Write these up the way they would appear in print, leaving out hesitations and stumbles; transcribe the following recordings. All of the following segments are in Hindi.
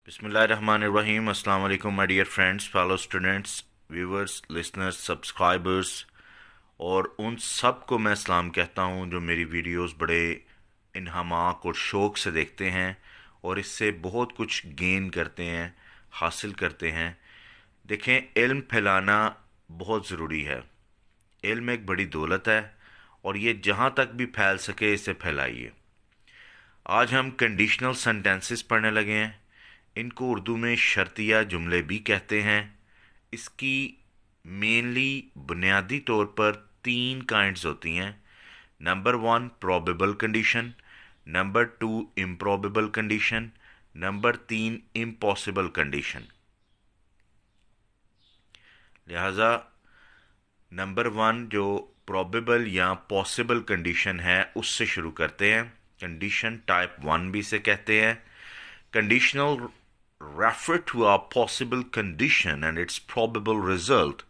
बिस्मिल्लाहिर्रहमानिर्रहीम। अस्सलाम वालेकुम my dear friends, fellow students, viewers, listeners, subscribers और उन सब को मैं सलाम कहता हूँ जो मेरी वीडियोस बड़े इन्हमाक और शौक़ से देखते हैं और इससे बहुत कुछ गेन करते हैं, हासिल करते हैं। देखें, इल्म फैलाना बहुत ज़रूरी है। इल्म एक बड़ी दौलत है और ये जहाँ तक भी फैल सके इसे फैलाइए। आज हम कंडीशनल सेंटेंसेस पढ़ने लगे हैं। इनको उर्दू में शर्तिया जुमले भी कहते हैं। इसकी मेनली बुनियादी तौर पर तीन काइंड्स होती हैं। Number one, probable condition. Number two, improbable condition. Number तीन, इम्पॉसिबल कंडीशन। लिहाजा नंबर वन जो प्रोबेबल या पॉसिबल कंडीशन है उससे शुरू करते हैं। कंडीशन टाइप वन भी इसे कहते हैं। Conditional refer to a possible condition and its probable result.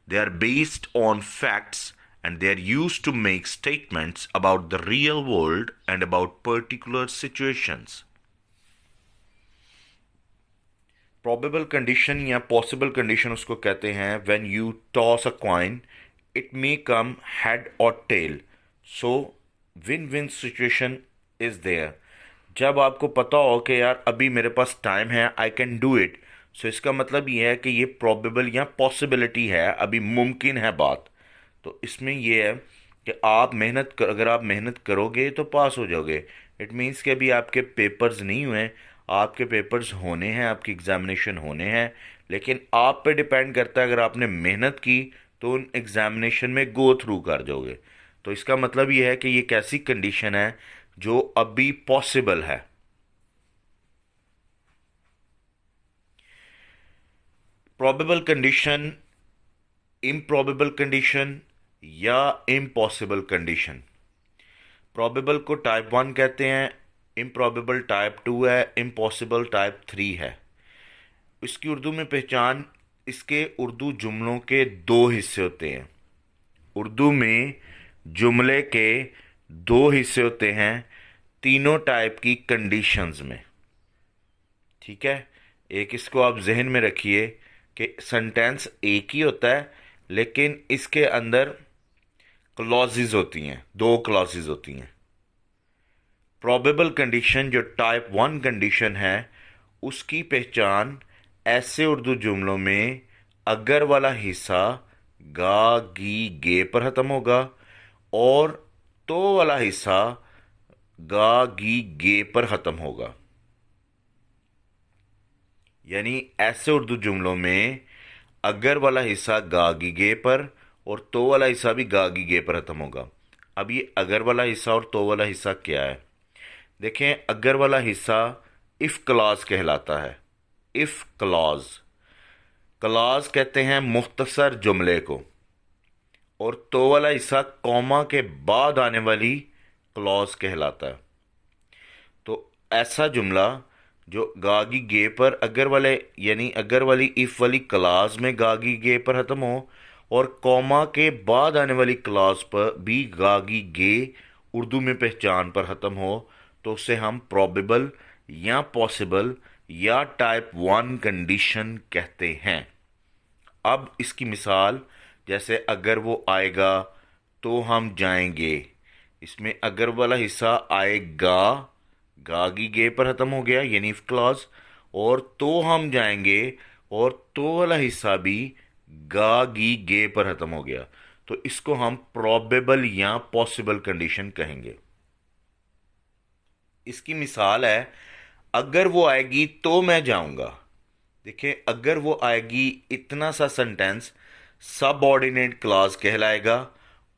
They are based on facts and they are used to make statements about the real world and about particular situations. Probable condition या possible condition उसको कहते हैं when you toss a coin, it may come head or tail. So, win-win situation is there. जब आपको पता हो कि यार अभी मेरे पास टाइम है, आई कैन डू इट, सो इसका मतलब ये है कि ये प्रोबेबल या पॉसिबिलिटी है, अभी मुमकिन है बात। तो इसमें ये है कि अगर आप मेहनत करोगे तो पास हो जाओगे। इट मीन्स कि अभी आपके पेपर्स नहीं हुए, आपके पेपर्स होने हैं, आपकी एग्जामिनेशन होने हैं, लेकिन आप पे डिपेंड करता है। अगर आपने मेहनत की तो उन एग्जामिनेशन में गो थ्रू कर जाओगे। तो इसका मतलब ये है कि ये कैसी कंडीशन है जो अभी पॉसिबल है। प्रोबेबल कंडीशन, इम्प्रॉबेबल कंडीशन या इम्पॉसिबल कंडीशन। प्रोबेबल को टाइप वन कहते हैं, इम्प्रॉबेबल टाइप टू है, इम्पॉसिबल टाइप थ्री है। इसकी उर्दू में पहचान, इसके उर्दू जुमलों के दो हिस्से होते हैं। उर्दू में जुमले के दो हिस्से होते हैं तीनों टाइप की कंडीशंस में। ठीक है, एक इसको आप जहन में रखिए कि सेंटेंस एक ही होता है लेकिन इसके अंदर क्लॉजेस होती हैं, दो क्लॉजेस होती हैं। प्रोबेबल कंडीशन जो टाइप वन कंडीशन है उसकी पहचान ऐसे उर्दू जुमलों में अगर वाला हिस्सा गा गी गे पर खत्म होगा और तो वाला हिस्सा गा गी गे पर खत्म होगा। यानी ऐसे उर्दू जुमलों में अगर वाला हिस्सा गा गी गे पर और तो वाला हिस्सा भी गा गी गे पर खत्म होगा। अब ये अगर वाला हिस्सा और तो वाला हिस्सा क्या है? देखें, अगर वाला हिस्सा इफ क्लॉज कहलाता है। इफ क्लॉज, क्लॉज कहते हैं मुख्तसर जुमले को, और तो वाला हिस्सा कॉमा के बाद आने वाली क्लॉज कहलाता है। तो ऐसा जुमला जो गागी गे पर अगर वाले यानी अगर वाली इफ वाली क्लॉज में गागी गे पर खत्म हो और कॉमा के बाद आने वाली क्लॉज पर भी गागी गे उर्दू में पहचान पर खत्म हो तो उसे हम प्रोबेबल या पॉसिबल या टाइप वन कंडीशन कहते हैं। अब इसकी मिसाल, जैसे अगर वो आएगा तो हम जाएंगे, इसमें अगर वाला हिस्सा आएगा गागी गे पर खत्म हो गया यानी इफ क्लॉज, और तो हम जाएंगे और तो वाला हिस्सा भी गागी गे पर खत्म हो गया, तो इसको हम प्रोबेबल या पॉसिबल कंडीशन कहेंगे। इसकी मिसाल है, अगर वो आएगी तो मैं जाऊंगा। देखिए, अगर वो आएगी इतना सा सेंटेंस सबऑर्डिनेट क्लॉज कहलाएगा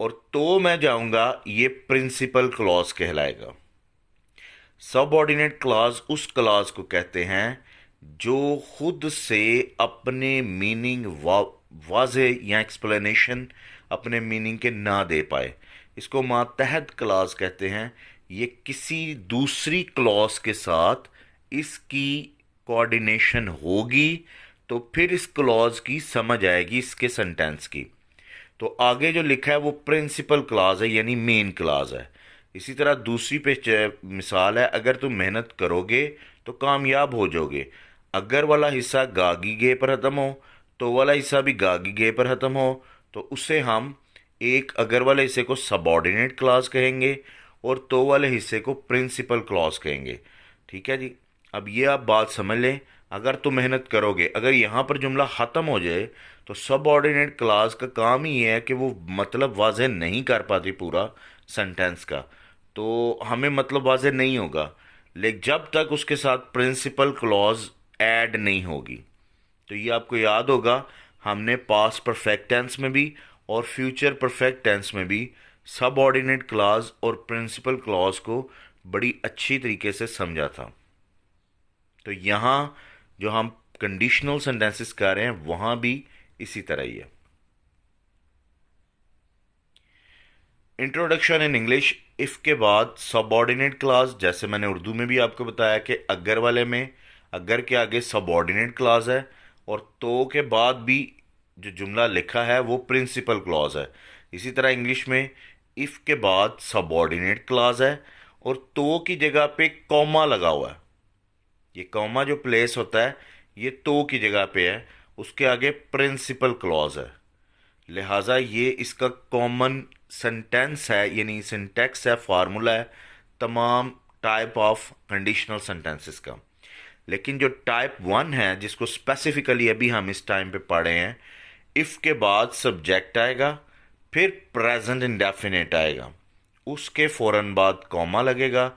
और तो मैं जाऊंगा ये प्रिंसिपल क्लॉज कहलाएगा। सबऑर्डिनेट क्लॉज उस क्लॉज को कहते हैं जो खुद से अपने मीनिंग वाज़े या एक्सप्लेनेशन अपने मीनिंग के ना दे पाए। इसको मातहत क्लॉज कहते हैं। ये किसी दूसरी क्लॉज के साथ इसकी कोऑर्डिनेशन होगी तो फिर इस क्लॉज की समझ आएगी इसके सेंटेंस की। तो आगे जो लिखा है वो प्रिंसिपल क्लॉज है यानी मेन क्लॉज है। इसी तरह दूसरी पे मिसाल है, अगर तुम मेहनत करोगे तो कामयाब हो जाओगे। अगर वाला हिस्सा गागी गे पर खत्म हो, तो वाला हिस्सा भी गागी गे पर खत्म हो, तो उसे हम एक अगर वाले हिस्से को सबऑर्डिनेट क्लॉज कहेंगे और तो वाले हिस्से को प्रिंसिपल क्लॉज कहेंगे। ठीक है जी। अब ये आप बात समझ लें, अगर तुम मेहनत करोगे, अगर यहाँ पर जुमला ख़त्म हो जाए तो सबऑर्डिनेट क्लॉज का काम ही है कि वो मतलब वाज़ेह नहीं कर पाती पूरा सेंटेंस का, तो हमें मतलब वाज़ेह नहीं होगा, लेकिन जब तक उसके साथ प्रिंसिपल क्लॉज ऐड नहीं होगी। तो ये आपको याद होगा, हमने पास्ट परफेक्ट टेंस में भी और फ्यूचर परफेक्ट टेंस में भी सबऑर्डिनेट क्लॉज और प्रिंसिपल क्लॉज को बड़ी अच्छी तरीके से समझा था। तो यहाँ जो हम कंडीशनल सेंटेंसेस कर रहे हैं वहां भी इसी तरह ही है। इंट्रोडक्शन इन इंग्लिश, इफ के बाद सबऑर्डिनेट क्लॉज, जैसे मैंने उर्दू में भी आपको बताया कि अगर वाले में अगर के आगे सबऑर्डिनेट क्लॉज है और तो के बाद भी जो जुमला लिखा है वो प्रिंसिपल क्लॉज है। इसी तरह इंग्लिश में इफ के बाद सबऑर्डिनेट क्लॉज है और तो की जगह पे कॉमा लगा हुआ है। ये कॉमा जो प्लेस होता है ये तो की जगह पे है, उसके आगे प्रिंसिपल क्लॉज है। लिहाजा ये इसका कॉमन सेंटेंस है, यानी सिंटैक्स है, फार्मूला है तमाम टाइप ऑफ कंडीशनल सेंटेंसेस का। लेकिन जो टाइप 1 है जिसको स्पेसिफिकली अभी हम इस टाइम पे पढ़े हैं, इफ के बाद सब्जेक्ट आएगा, फिर प्रेजेंट इंडेफिनेट आएगा, उसके फौरन बाद कॉमा लगेगा,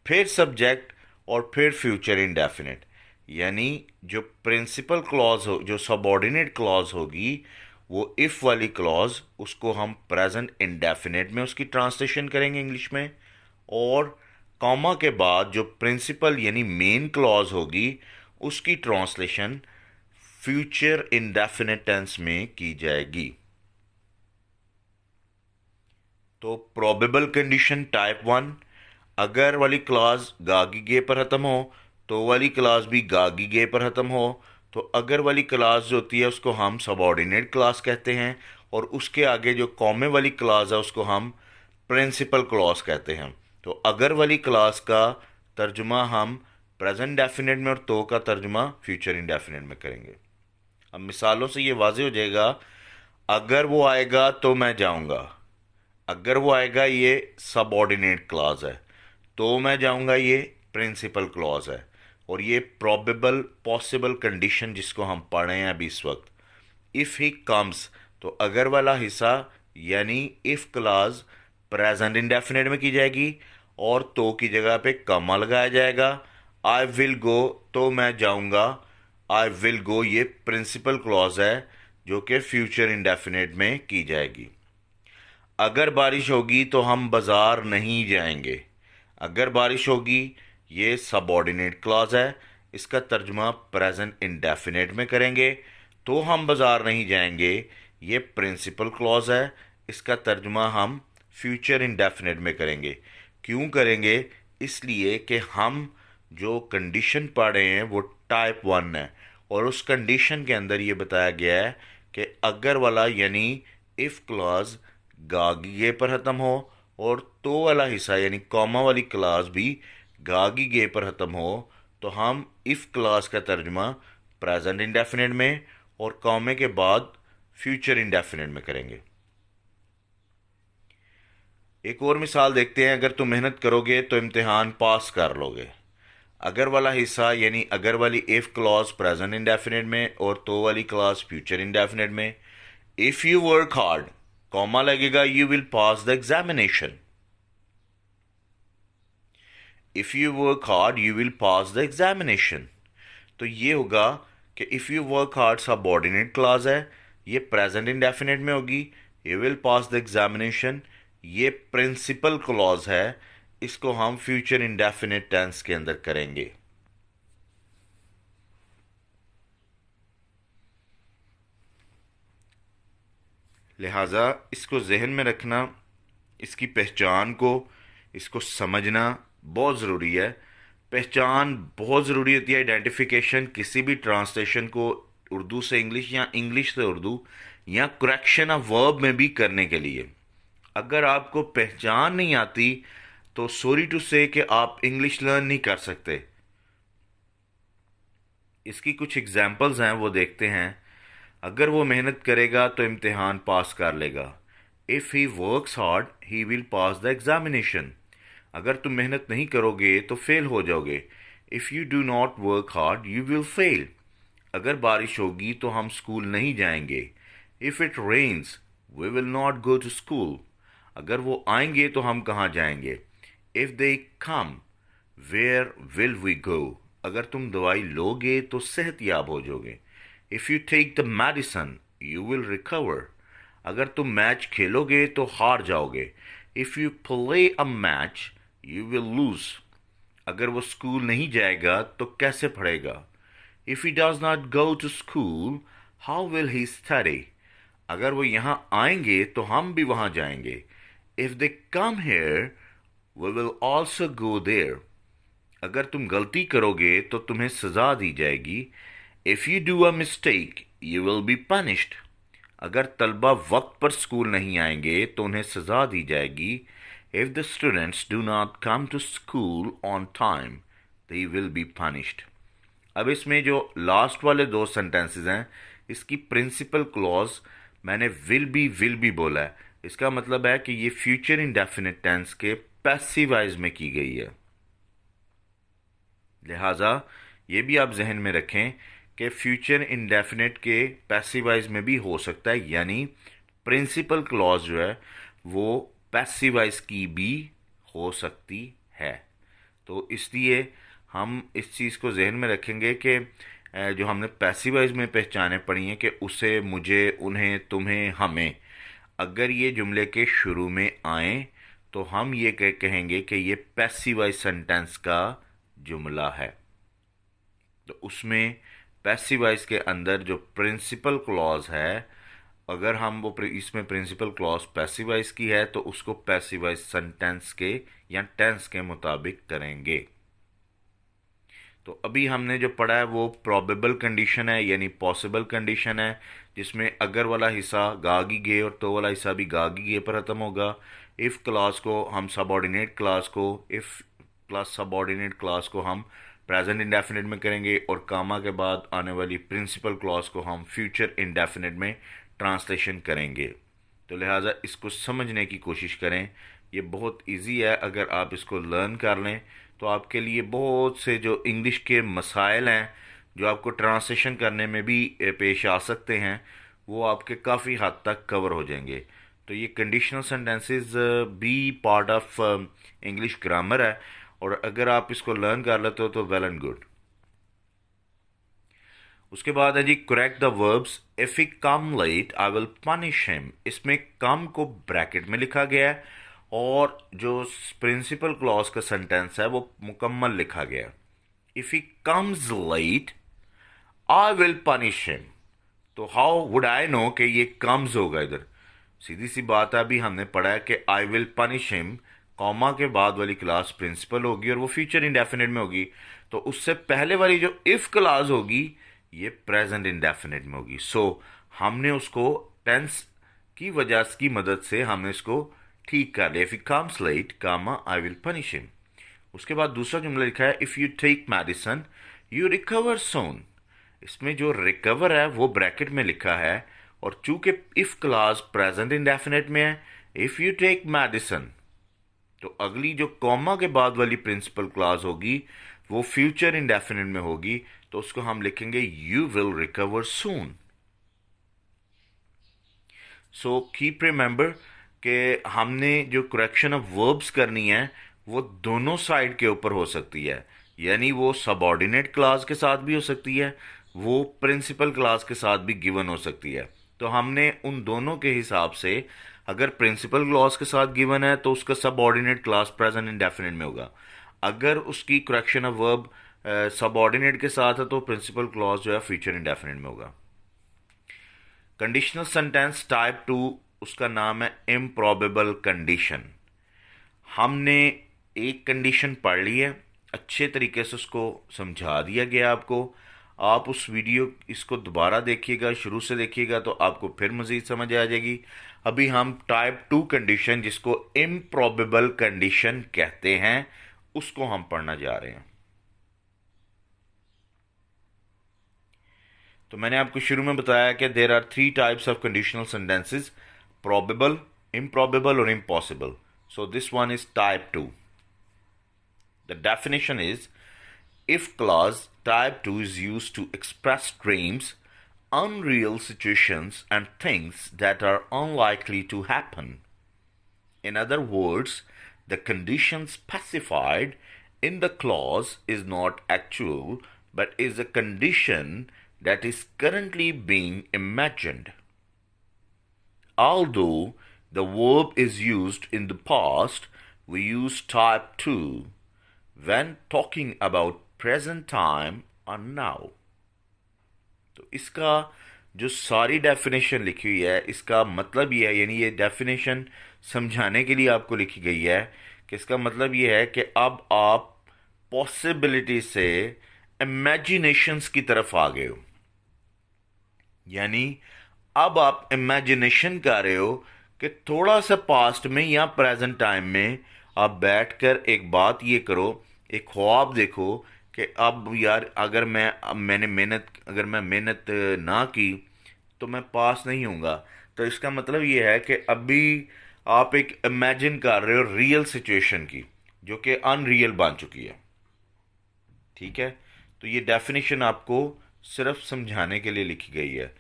फिर सब्जेक्ट और फिर फ्यूचर इंडेफिनेट। यानी जो प्रिंसिपल क्लॉज हो, जो सबऑर्डिनेट क्लॉज होगी, वो इफ वाली क्लॉज उसको हम प्रेजेंट इंडेफिनेट में उसकी ट्रांसलेशन करेंगे इंग्लिश में, और कॉमा के बाद जो प्रिंसिपल यानी मेन क्लॉज होगी उसकी ट्रांसलेशन फ्यूचर इंडेफिनेट टेंस में की जाएगी। तो प्रोबेबल कंडीशन टाइप 1, अगर वाली क्लॉज गागी गे पर खत्म हो तो वाली क्लॉज भी गागी गे पर खत्म हो, तो अगर वाली क्लॉज जो होती है उसको हम सबऑर्डिनेट क्लॉज कहते हैं और उसके आगे जो कॉमे वाली क्लॉज है उसको हम प्रिंसिपल क्लॉज कहते हैं। तो अगर वाली क्लॉज का तर्जुमा हम प्रेजेंट डेफिनेट में और तो का तर्जुमा फ्यूचर इंडेफिनेट में करेंगे। अब मिसालों से ये वाजे हो जाएगा, अगर वो आएगा तो मैं जाऊंगा, अगर वो आएगा ये सबऑर्डिनेट क्लॉज है, तो मैं जाऊंगा ये प्रिंसिपल क्लॉज है, और ये प्रोबेबल पॉसिबल कंडीशन जिसको हम पढ़ रहे हैं अभी इस वक्त। इफ ही कम्स, तो अगर वाला हिस्सा यानी इफ क्लॉज प्रेजेंट इंडेफिनेट में की जाएगी और तो की जगह पे कॉमा लगाया जाएगा। आई विल गो, तो मैं जाऊंगा, आई विल गो ये प्रिंसिपल क्लॉज है जो कि फ्यूचर इंडेफिनेट में की जाएगी। अगर बारिश होगी तो हम बाजार नहीं जाएंगे, अगर बारिश होगी ये सबऑर्डिनेट क्लॉज है, इसका तर्जुमा प्रेजेंट इंडेफिनेट में करेंगे। तो हम बाजार नहीं जाएंगे ये प्रिंसिपल क्लॉज है, इसका तर्जुमा हम फ्यूचर इंडेफिनेट में करेंगे। क्यों करेंगे? इसलिए कि हम जो कंडीशन पढ़ रहे हैं वो टाइप 1 है और उस कंडीशन के अंदर ये बताया गया है कि अगर वाला यानी इफ क्लॉज गागी पर खत्म हो और तो वाला हिस्सा यानी कॉमा वाली क्लॉज भी गागी गे पर खत्म हो, तो हम इफ क्लॉज का तर्जुमा प्रेजेंट इंडेफिनेट में और कॉमे के बाद फ्यूचर इंडेफिनेट में करेंगे। एक और मिसाल देखते हैं, अगर तुम मेहनत करोगे तो इम्तिहान पास कर लोगे। अगर वाला हिस्सा यानी अगर वाली इफ क्लॉज प्रेजेंट इंडेफिनेट में और तो वाली क्लॉज फ्यूचर इंडेफिनेट में। If you work hard, comma लगेगा, you will pass the examination. If you work hard you will pass the examination. तो ये होगा कि if you work hard subordinate clause है, ये प्रेजेंट इंडेफिनेट में होगी, you will pass the examination ये प्रिंसिपल क्लॉज है, इसको हम फ्यूचर इंडेफिनेट टेंस के अंदर करेंगे। लिहाजा इसको जहन में रखना, इसकी पहचान को, इसको समझना बहुत ज़रूरी है। पहचान बहुत ज़रूरी होती है, आइडेंटिफिकेशन किसी भी ट्रांसलेशन को उर्दू से इंग्लिश या इंग्लिश से उर्दू या करेक्शन ऑफ वर्ब में भी करने के लिए। अगर आपको पहचान नहीं आती तो सॉरी टू से कि आप इंग्लिश लर्न नहीं कर सकते। इसकी कुछ एग्जाम्पल्स हैं, वो देखते हैं। अगर वो मेहनत करेगा तो इम्तिहान पास कर लेगा। If he works hard he will pass the examination. अगर तुम मेहनत नहीं करोगे तो फेल हो जाओगे। If you do not work hard you will fail. अगर बारिश होगी तो हम स्कूल नहीं जाएंगे। If it rains we will not go to school. अगर वो आएंगे तो हम कहाँ जाएंगे। If they come where will we go. अगर तुम दवाई लोगे तो सेहतयाब हो जाओगे। If you take the medicine you will recover. अगर तुम मैच खेलोगे तो हार जाओगे। If you play a match you will lose. अगर वो स्कूल नहीं जाएगा तो कैसे पढ़ेगा। If he does not go to school how will he study. अगर वो यहाँ आएंगे तो हम भी वहाँ जाएंगे। If they come here we will also go there. अगर तुम गलती करोगे तो तुम्हें सजा दी जाएगी। If you do a mistake you will be punished. अगर तलबा वक्त पर स्कूल नहीं आएंगे तो उन्हें सजा दी जाएगी। If the students do not come to school on time they will be punished. अब इसमें जो लास्ट वाले दो सेंटेंसेस हैं, इसकी प्रिंसिपल क्लॉज मैंने विल बी बोला है। इसका मतलब है कि ये फ्यूचर इंडेफिनिट टेंस के पैसिवाइज में की गई है। लिहाजा ये भी आप जहन में रखें कि फ्यूचर इंडेफिनिट के पैसिवाइज में भी हो सकता है, यानी प्रिंसिपल क्लॉज जो है वो पैसिवाइज की भी हो सकती है। तो इसलिए हम इस चीज़ को जहन में रखेंगे कि जो हमने पैसिवाइज में पहचाने पड़ी हैं कि उसे, मुझे, उन्हें, तुम्हें, हमें, अगर ये जुमले के शुरू में आए तो हम ये कहेंगे कि ये पैसिवाइज सेंटेंस का जुमला है। तो उसमें पैसिवाइज के अंदर जो प्रिंसिपल क्लॉज है, अगर हम वो इसमें प्रिंसिपल क्लॉज पैसिवाइज की है तो उसको पैसिवाइज सेंटेंस के या टेंस के मुताबिक करेंगे। तो अभी हमने जो पढ़ा है वो प्रोबेबल कंडीशन है, यानी पॉसिबल कंडीशन है, जिसमें अगर वाला हिस्सा गागी गे और तो वाला हिस्सा भी गागी गे पर खत्म होगा। इफ क्लास को हम सबऑर्डिनेट क्लास को, इफ प्लस सबऑर्डिनेट क्लास को हम प्रेजेंट इंडेफिनिट में करेंगे और कामा के बाद आने वाली प्रिंसिपल क्लॉज को हम फ्यूचर इंडेफिनिट में ट्रांसलेशन करेंगे। तो लिहाजा इसको समझने की कोशिश करें। ये बहुत इजी है, अगर आप इसको लर्न कर लें तो आपके लिए बहुत से जो इंग्लिश के मसाइल हैं जो आपको ट्रांसलेशन करने में भी पेश आ सकते हैं, वो आपके काफ़ी हद तक कवर हो जाएंगे। तो ये कंडीशनल सेंटेंसेस भी पार्ट ऑफ इंग्लिश ग्रामर है, और अगर आप इसको लर्न कर लेते हो तो वेल एंड गुड। उसके बाद है G correct the verbs. If he come late I will punish him. इसमें कम को ब्रैकेट में लिखा गया है और जो प्रिंसिपल क्लॉज का सेंटेंस है वो मुकम्मल लिखा गया है। If he comes late I will punish him. तो हाउ वुड आई नो कि ये कम्स होगा इधर। सीधी सी बात है, अभी हमने पढ़ा है कि आई विल पनिश हिम, कॉमा के बाद वाली क्लास प्रिंसिपल होगी और वो फ्यूचर इंडेफिनिट में होगी। तो उससे पहले वाली जो इफ क्लास होगी ये प्रेजेंट इंडेफिनिट में होगी। सो हमने उसको टेंस की वजह की मदद से हमने इसको ठीक कर लिया। If he comes late comma I will punish him. उसके बाद दूसरा जुमला लिखा है if you take medicine you recover soon. इसमें जो रिकवर है वो ब्रैकेट में लिखा है, और चूंकि इफ क्लास प्रेजेंट इंडेफिनिट में है, इफ यू टेक मेडिसन, तो अगली जो कॉमा के बाद वाली प्रिंसिपल क्लास होगी वो फ्यूचर इंडेफिनिट में होगी, तो उसको हम लिखेंगे you will recover soon. So keep remember कि हमने जो करेक्शन ऑफ वर्ब्स करनी है वो दोनों साइड के ऊपर हो सकती है, यानी वो सबऑर्डिनेट क्लास के साथ भी हो सकती है, वो प्रिंसिपल क्लास के साथ भी गिवन हो सकती है। तो हमने उन दोनों के हिसाब से, अगर प्रिंसिपल क्लॉज के साथ गिवन है तो उसका सबऑर्डिनेट क्लास प्रेजेंट इंडेफिनिट में होगा। अगर उसकी करेक्शन ऑफ वर्ब सबऑर्डिनेट के साथ है तो प्रिंसिपल क्लॉज जो है फ्यूचर इंडेफिनिट में होगा। कंडीशनल सेंटेंस टाइप 2, उसका नाम है इम्प्रॉबेबल कंडीशन। हमने एक कंडीशन पढ़ ली है, अच्छे तरीके से उसको समझा दिया गया आपको। आप उस वीडियो इसको दोबारा देखिएगा, शुरू से देखिएगा तो आपको फिर मज़ीद समझ आ जाएगी। अभी हम टाइप 2 कंडीशन, जिसको इम्प्रॉबेबल कंडीशन कहते हैं, उसको हम पढ़ना जा रहे हैं। तो मैंने आपको शुरू में बताया कि there are 3 types of conditional sentences, probable, improbable और impossible. So this one is type 2. The definition is, if clause type 2 is used to express dreams, unreal situations and things that are unlikely to happen. In other words, the condition specified in the clause is not actual but is a condition that is currently being imagined. Although the verb is used in the past, we use type 2 when talking about present time or now. तो इसका जो सारी डेफिनेशन लिखी हुई है, इसका मतलब ये है, यानी ये डेफिनेशन समझाने के लिए आपको लिखी गई है कि इसका मतलब ये है कि अब आप पॉसिबिलिटी से इमेजिनेशंस की तरफ आ गए हो. यानी अब आप इमेजिनेशन कर रहे हो कि थोड़ा सा पास्ट में या प्रेजेंट टाइम में आप बैठकर एक बात ये करो, एक ख्वाब देखो कि अब यार अगर मैं मेहनत ना की तो मैं पास नहीं होऊंगा. तो इसका मतलब ये है कि अभी आप एक इमेजिन कर रहे हो रियल सिचुएशन की जो कि अनरियल बन चुकी है. ठीक है, तो ये डेफिनेशन आपको सिर्फ समझाने के लिए लिखी गई है.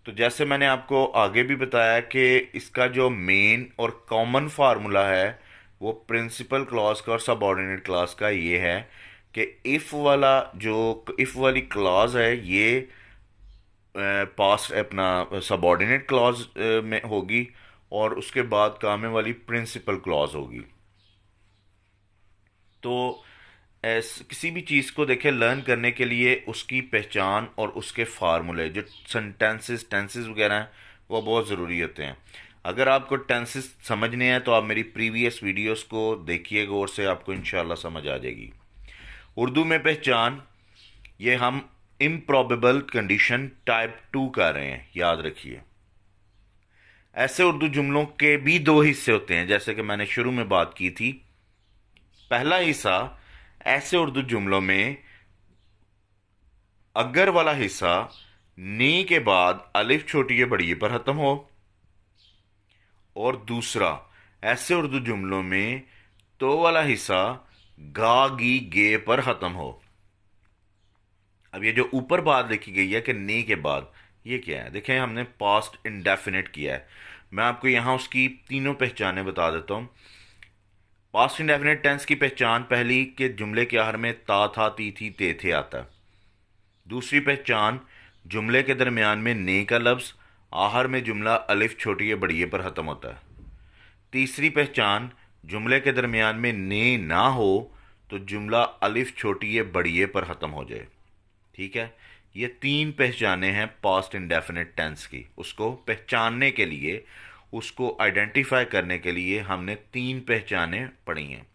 तो जैसे मैंने आपको आगे भी बताया कि इसका जो मेन और कॉमन फार्मूला है वो प्रिंसिपल क्लॉज का और सबऑर्डिनेट क्लॉज का ये है कि इफ वाली क्लॉज है ये पास्ट अपना सबऑर्डिनेट क्लॉज में होगी और उसके बाद कामे वाली प्रिंसिपल क्लॉज होगी. तो किसी भी चीज़ को देखें, लर्न करने के लिए उसकी पहचान और उसके फार्मूले, जो टेंसेस वगैरह हैं, वो बहुत ज़रूरी होते हैं. अगर आपको टेंसेस समझने हैं तो आप मेरी प्रीवियस वीडियोस को देखिए गौर से, आपको इंशाल्लाह समझ आ जाएगी. उर्दू में पहचान, ये हम इम्प्रॉबेबल कंडीशन टाइप 2 कर रहे हैं, याद रखिए. ऐसे उर्दू जुमलों के भी 2 हिस्से होते हैं, जैसे कि मैंने शुरू में बात की थी. पहला हिस्सा, ऐसे उर्दू जुमलों में अगर वाला हिस्सा नी के बाद अलिफ छोटी या बड़ी पर खत्म हो, और दूसरा ऐसे उर्दू जुमलों में तो वाला हिस्सा गा गी गे पर खत्म हो. अब ये जो ऊपर बात लिखी गई है कि नी के बाद, ये क्या है? देखें, हमने पास्ट इंडेफिनिट किया है. मैं आपको यहां उसकी तीनों पहचानें बता देता हूं. पास्ट इंडेफिनिट टेंस की पहचान, पहली के जुमले के आखिर में ता था ती थी ते थे आता है. दूसरी पहचान, जुमले के दरमियान में ने का लफ्ज, आखिर में जुमला अलिफ छोटी या बड़ी पर खत्म होता है. तीसरी पहचान, जुमले के दरमियान में ने ना हो तो जुमला अलिफ छोटी या बड़ी पर खत्म हो जाए. ठीक है, ये 3 पहचानें हैं पास्ट इंडेफिनिट टेंस की. उसको पहचानने के लिए, उसको आइडेंटिफाई करने के लिए हमने 3 पहचानें पढ़ी हैं.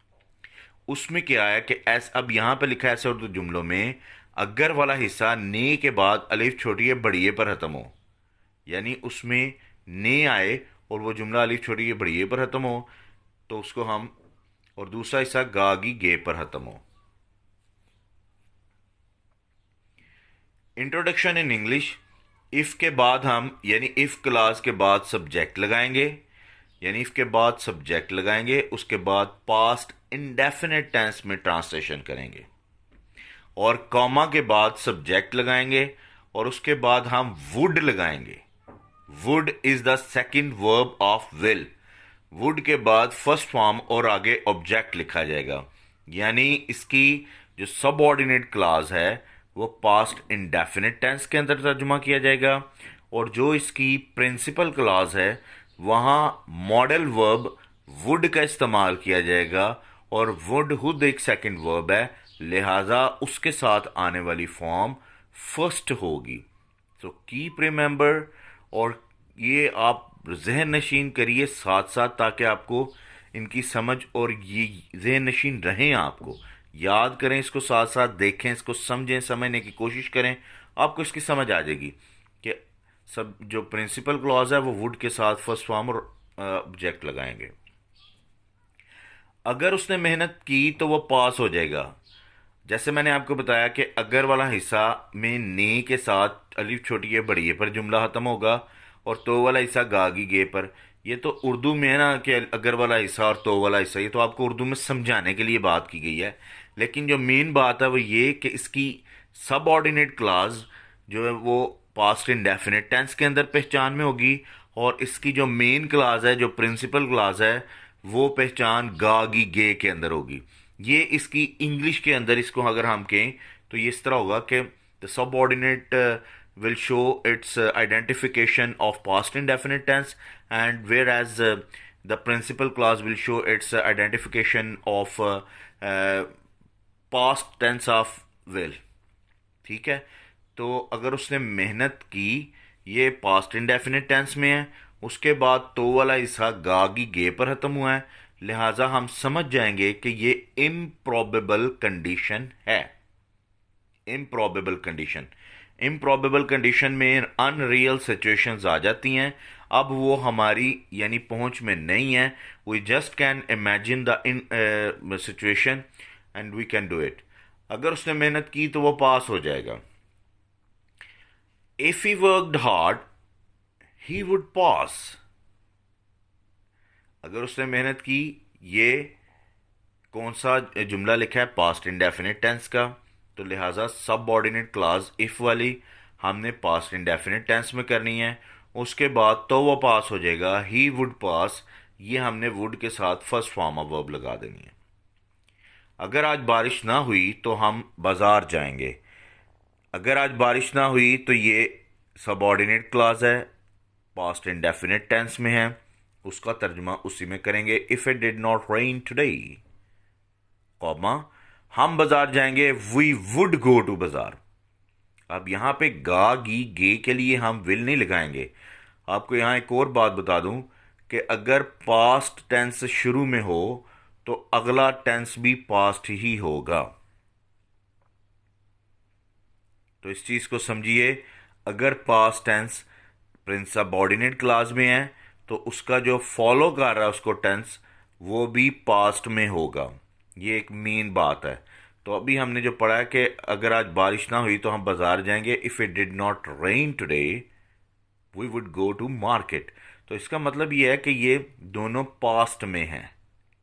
उसमें क्या है कि अब यहां पे लिखा है ऐसे उर्दू जुमलों में अगर वाला हिस्सा ने के बाद अलिफ छोटी या बड़ी पर खत्म हो, यानी उसमें ने आए और वो जुमला अलिफ छोटी या बड़ी पर खत्म हो, तो उसको हम, और दूसरा हिस्सा गागी गे पर खत्म हो. Introduction in English. इफ के बाद हम, यानी इफ क्लास के बाद सब्जेक्ट लगाएंगे, यानी इफ के बाद सब्जेक्ट लगाएंगे, उसके बाद पास्ट इंडेफिनिट टेंस में ट्रांसलेशन करेंगे, और कॉमा के बाद सब्जेक्ट लगाएंगे, और उसके बाद हम वुड लगाएंगे. Would is the second verb of will. Would के बाद फर्स्ट फॉर्म और आगे ऑब्जेक्ट लिखा जाएगा, यानी इसकी जो सबऑर्डिनेट क्लास है वो पास्ट इंडेफिनिट टेंस के अंदर तर्जुमा किया जाएगा, और जो इसकी प्रिंसिपल क्लास है वहां मॉडल वर्ब वुड का इस्तेमाल किया जाएगा, और वुड खुद एक सेकंड वर्ब है, लिहाजा उसके साथ आने वाली फॉर्म फर्स्ट होगी. सो कीप रिमेंबर, और ये आप जहन नशीन करिए साथ साथ, ताकि आपको इनकी समझ और ये जहन नशीन रहें, आपको याद करें, इसको साथ साथ देखें, इसको समझें, समझने की कोशिश करें, आपको इसकी समझ आ जाएगी कि सब जो प्रिंसिपल क्लॉज है वो वुड के साथ फर्स्ट फॉर्म और ऑब्जेक्ट लगाएंगे. अगर उसने मेहनत की तो वो पास हो जाएगा. जैसे मैंने आपको बताया कि अगर वाला हिस्सा में ने के साथ अलिफ छोटी है बड़ी है पर जुमला खत्म होगा, और तो वाला हिस्सा गागी गे पर। ये तो उर्दू में है ना कि अगर वाला हिस्सा और तो वाला हिस्सा, ये तो आपको उर्दू में समझाने के लिए बात की गई है। लेकिन जो मेन बात है वो ये कि इसकी सब ऑर्डिनेट क्लास जो है वो पास्ट इंडेफिनिट टेंस के अंदर पहचान में होगी, और इसकी जो मेन क्लास है, जो प्रिंसिपल क्लास है, वो पहचान गागी गे के अंदर होगी। ये इसकी इंग्लिश के अंदर इसको अगर हम कहें तो ये इस तरह होगा कि the subordinate will show its identification of past indefinite tense, and whereas the principal clause will show its identification of uh, past tense of will। ठीक है, तो अगर उसने मेहनत की, ये पास्ट इंडेफिनिट टेंस में है, उसके बाद तो वाला हिस्सा गागी गे पर खत्म हुआ है, लिहाजा हम समझ जाएंगे कि ये इम्प्रॉबेबल कंडीशन है। इम्प्रॉबेबल कंडीशन, इम्प्रॉबेबल कंडीशन में अनरियल सिचुएशंस आ जाती हैं। अब वो हमारी यानी पहुंच में नहीं है। We just can imagine the in situation and we can do it. अगर उसने मेहनत की तो वो पास हो जाएगा। If he worked hard he would pass. अगर उसने मेहनत की, ये कौन सा जुमला लिखा है? पास्ट इंडेफिनिट टेंस का, तो लिहाजा सब ऑर्डिनेट क्लास इफ वाली हमने पास्ट इंडेफिनिट टेंस में करनी है। उसके बाद तो वो पास हो जाएगा, ही वुड पास, ये हमने वुड के साथ फर्स्ट फॉर्म ऑफ वर्ब लगा देनी है। अगर आज बारिश ना हुई तो हम बाजार जाएंगे। अगर आज बारिश ना हुई तो ये सब ऑर्डिनेट क्लास है, पास्ट इंडेफिनिट टेंस में है, उसका तर्जुमा उसी में करेंगे। If it did not rain today, comma हम बाजार जाएंगे, वी वुड गो टू बाजार। अब यहां पे गा गी गे के लिए हम विल नहीं लगाएंगे। आपको यहां एक और बात बता दूं कि अगर पास्ट टेंस शुरू में हो तो अगला टेंस भी पास्ट ही होगा। तो इस चीज को समझिए, अगर पास्ट टेंस सबऑर्डिनेट क्लास में है तो उसका जो फॉलो कर रहा है उसको टेंस, वो भी पास्ट में होगा। ये एक मेन बात है। तो अभी हमने जो पढ़ा है कि अगर आज बारिश ना हुई तो हम बाजार जाएंगे, if it did not rain today we would go to market. तो इसका मतलब ये है कि ये दोनों पास्ट में हैं।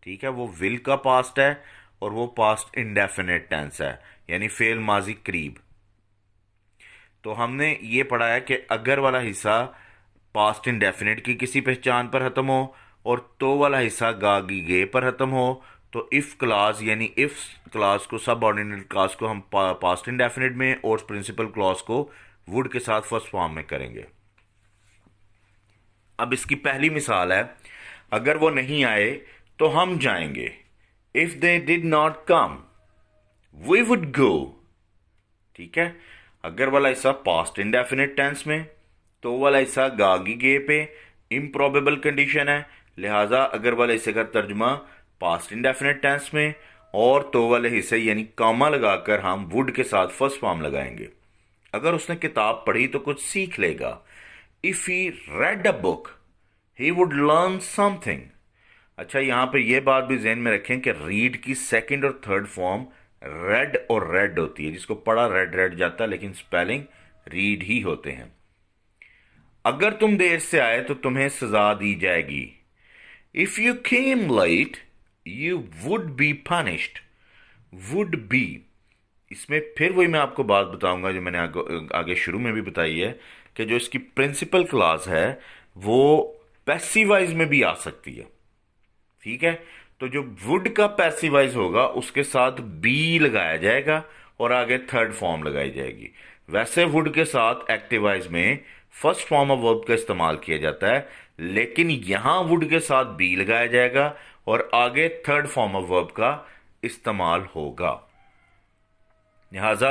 ठीक है, वो विल का पास्ट है और वो पास्ट इंडेफिनिट टेंस है, यानी फेल माजी करीब। तो हमने ये पढ़ा है कि अगर वाला हिस्सा पास्ट इंडेफिनिट की किसी पहचान पर खत्म हो और तो वाला हिस्सा गागी गे पर खत्म हो, तो इफ क्लास यानी इफ क्लास को, सब ऑर्डिनेट क्लास को हम पास्ट इंडेफिनिट में और प्रिंसिपल क्लास को वुड के साथ फर्स्ट फॉर्म में करेंगे। अब इसकी पहली मिसाल है, अगर वो नहीं आए तो हम जाएंगे। If they did not come we would go. ठीक है, अगर वाला हिस्सा पास्ट इंडेफिनिट टेंस में, तो वाला हिस्सा गागी गे पे, इम्प्रॉबेबल कंडीशन है, लिहाजा अगर वाले हिस्से का तर्जुमा पास्ट इंडेफिनिट टेंस में, और तो वाले हिस्से यानी कॉमा लगाकर हम वुड के साथ फर्स्ट फॉर्म लगाएंगे। अगर उसने किताब पढ़ी तो कुछ सीख लेगा। If he red a book he would learn something. अच्छा, यहां पर यह बात भी ध्यान में रखें कि रीड की सेकंड और थर्ड फॉर्म रेड और रेड होती है। जिसको पढ़ा रेड रेड जाता है, लेकिन स्पेलिंग रीड ही होते हैं। अगर तुम देर से आए तो तुम्हें सजा दी जाएगी। If you came late you would be punished. Would be, इसमें फिर वही मैं आपको बात बताऊंगा जो मैंने आगे शुरू में भी बताई है कि जो इसकी प्रिंसिपल क्लास है वो पैसिवाइज में भी आ सकती है। ठीक है, तो जो वुड का पैसिवाइज होगा उसके साथ बी लगाया जाएगा और आगे थर्ड फॉर्म लगाई जाएगी। वैसे वुड के साथ एक्टिवाइज में फर्स्ट फॉर्म ऑफ वर्ब का इस्तेमाल किया जाता है, लेकिन यहां वुड के साथ बी लगाया जाएगा और आगे थर्ड फॉर्म ऑफ वर्ब का इस्तेमाल होगा। लिहाजा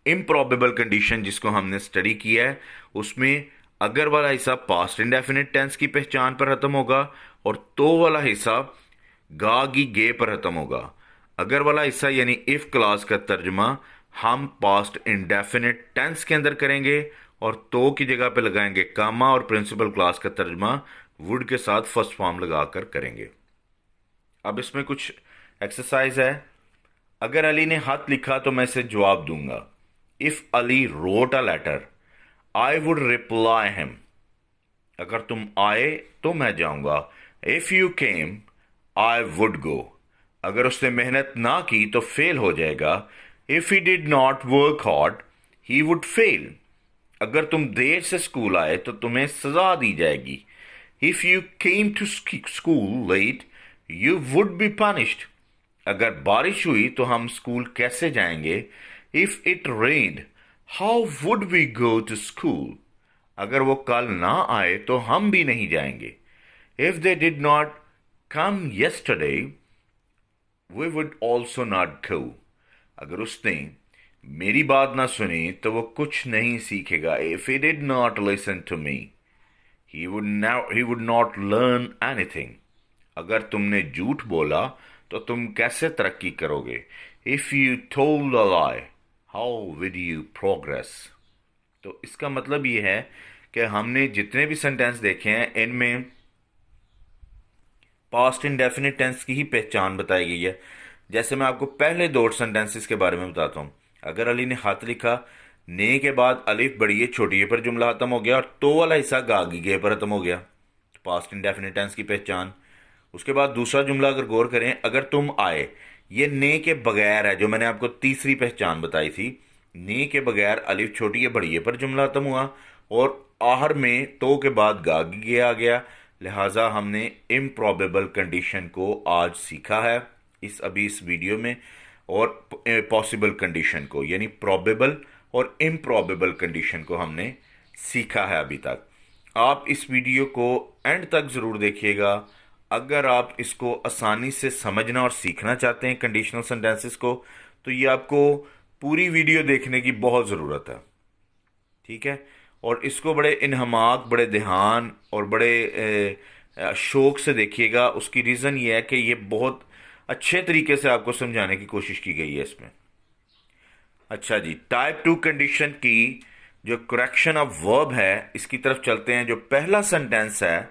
इम्प्रॉबेबल कंडीशन जिसको हमने स्टडी किया है, उसमें अगर वाला हिस्सा पास्ट इंडेफिनिट टेंस की पहचान पर खत्म होगा और तो वाला हिस्सा गागी गे पर खत्म होगा। अगर वाला हिस्सा यानी इफ क्लास का तर्जुमा हम पास्ट इंडेफिनिट टेंस के अंदर करेंगे और तो की जगह पे लगाएंगे कामा, और प्रिंसिपल क्लास का तर्जुमा वुड के साथ फर्स्ट फॉर्म लगाकर करेंगे। अब इसमें कुछ एक्सरसाइज है, अगर अली ने खत लिखा तो मैं इसे जवाब दूंगा। If Ali wrote a letter I would reply him. अगर तुम आए तो मैं जाऊंगा। If you came I would go. अगर उसने मेहनत ना की तो फेल हो जाएगा। If he did not work hard he would fail. अगर तुम देर से स्कूल आए तो तुम्हें सजा दी जाएगी। If you came to school late you would be punished. अगर बारिश हुई तो हम स्कूल कैसे जाएंगे। If it rained how would we go to school. अगर वो कल ना आए तो हम भी नहीं जाएंगे। If they did not come yesterday we would also not go. अगर उसने मेरी बात ना सुनी तो वो कुछ नहीं सीखेगा। If he did not listen to me he would not learn anything. अगर तुमने झूठ बोला तो तुम कैसे तरक्की करोगे। If you told a lie how would you progress. तो इसका मतलब ये है कि हमने जितने भी सेंटेंस देखे हैं इनमें पास्ट इंडेफिनिट टेंस की ही पहचान बताई गई है। जैसे मैं आपको पहले दो सेंटेंसेस के बारे में बताता हूं। अगर अली ने खत लिखा, ने के बाद अलिफ बड़ी छोटी पर जुमला खत्म हो गया और तो वाला हिस्सा गागी गे पर खत्म हो गया, तो पास्ट इंडेफिनिट टेंस की पहचान। उसके बाद दूसरा जुमला अगर गौर करें, अगर तुम आए, ये ने के बगैर है, जो मैंने आपको तीसरी पहचान बताई थी। ने के बगैर अलिफ छोटी बड़ी पर जुमला खत्म हुआ और आहर में तो के बाद गागी गे आ गया। लिहाजा हमने इम्प्रॉबेबल कंडीशन को आज सीखा है इस वीडियो में, और पॉसिबल कंडीशन को यानी प्रोबेबल और इम्प्रॉबेबल कंडीशन को हमने सीखा है अभी तक। आप इस वीडियो को एंड तक ज़रूर देखिएगा। अगर आप इसको आसानी से समझना और सीखना चाहते हैं कंडीशनल सेंटेंसेस को, तो ये आपको पूरी वीडियो देखने की बहुत ज़रूरत है। ठीक है, और इसको बड़े इन्हमाक, बड़े ध्यान और बड़े शौक से देखिएगा। उसकी रीज़न ये है कि ये बहुत अच्छे तरीके से आपको समझाने की कोशिश की गई है इसमें। अच्छा जी, टाइप 2 कंडीशन की जो करेक्शन ऑफ वर्ब है इसकी तरफ चलते हैं। जो पहला सेंटेंस है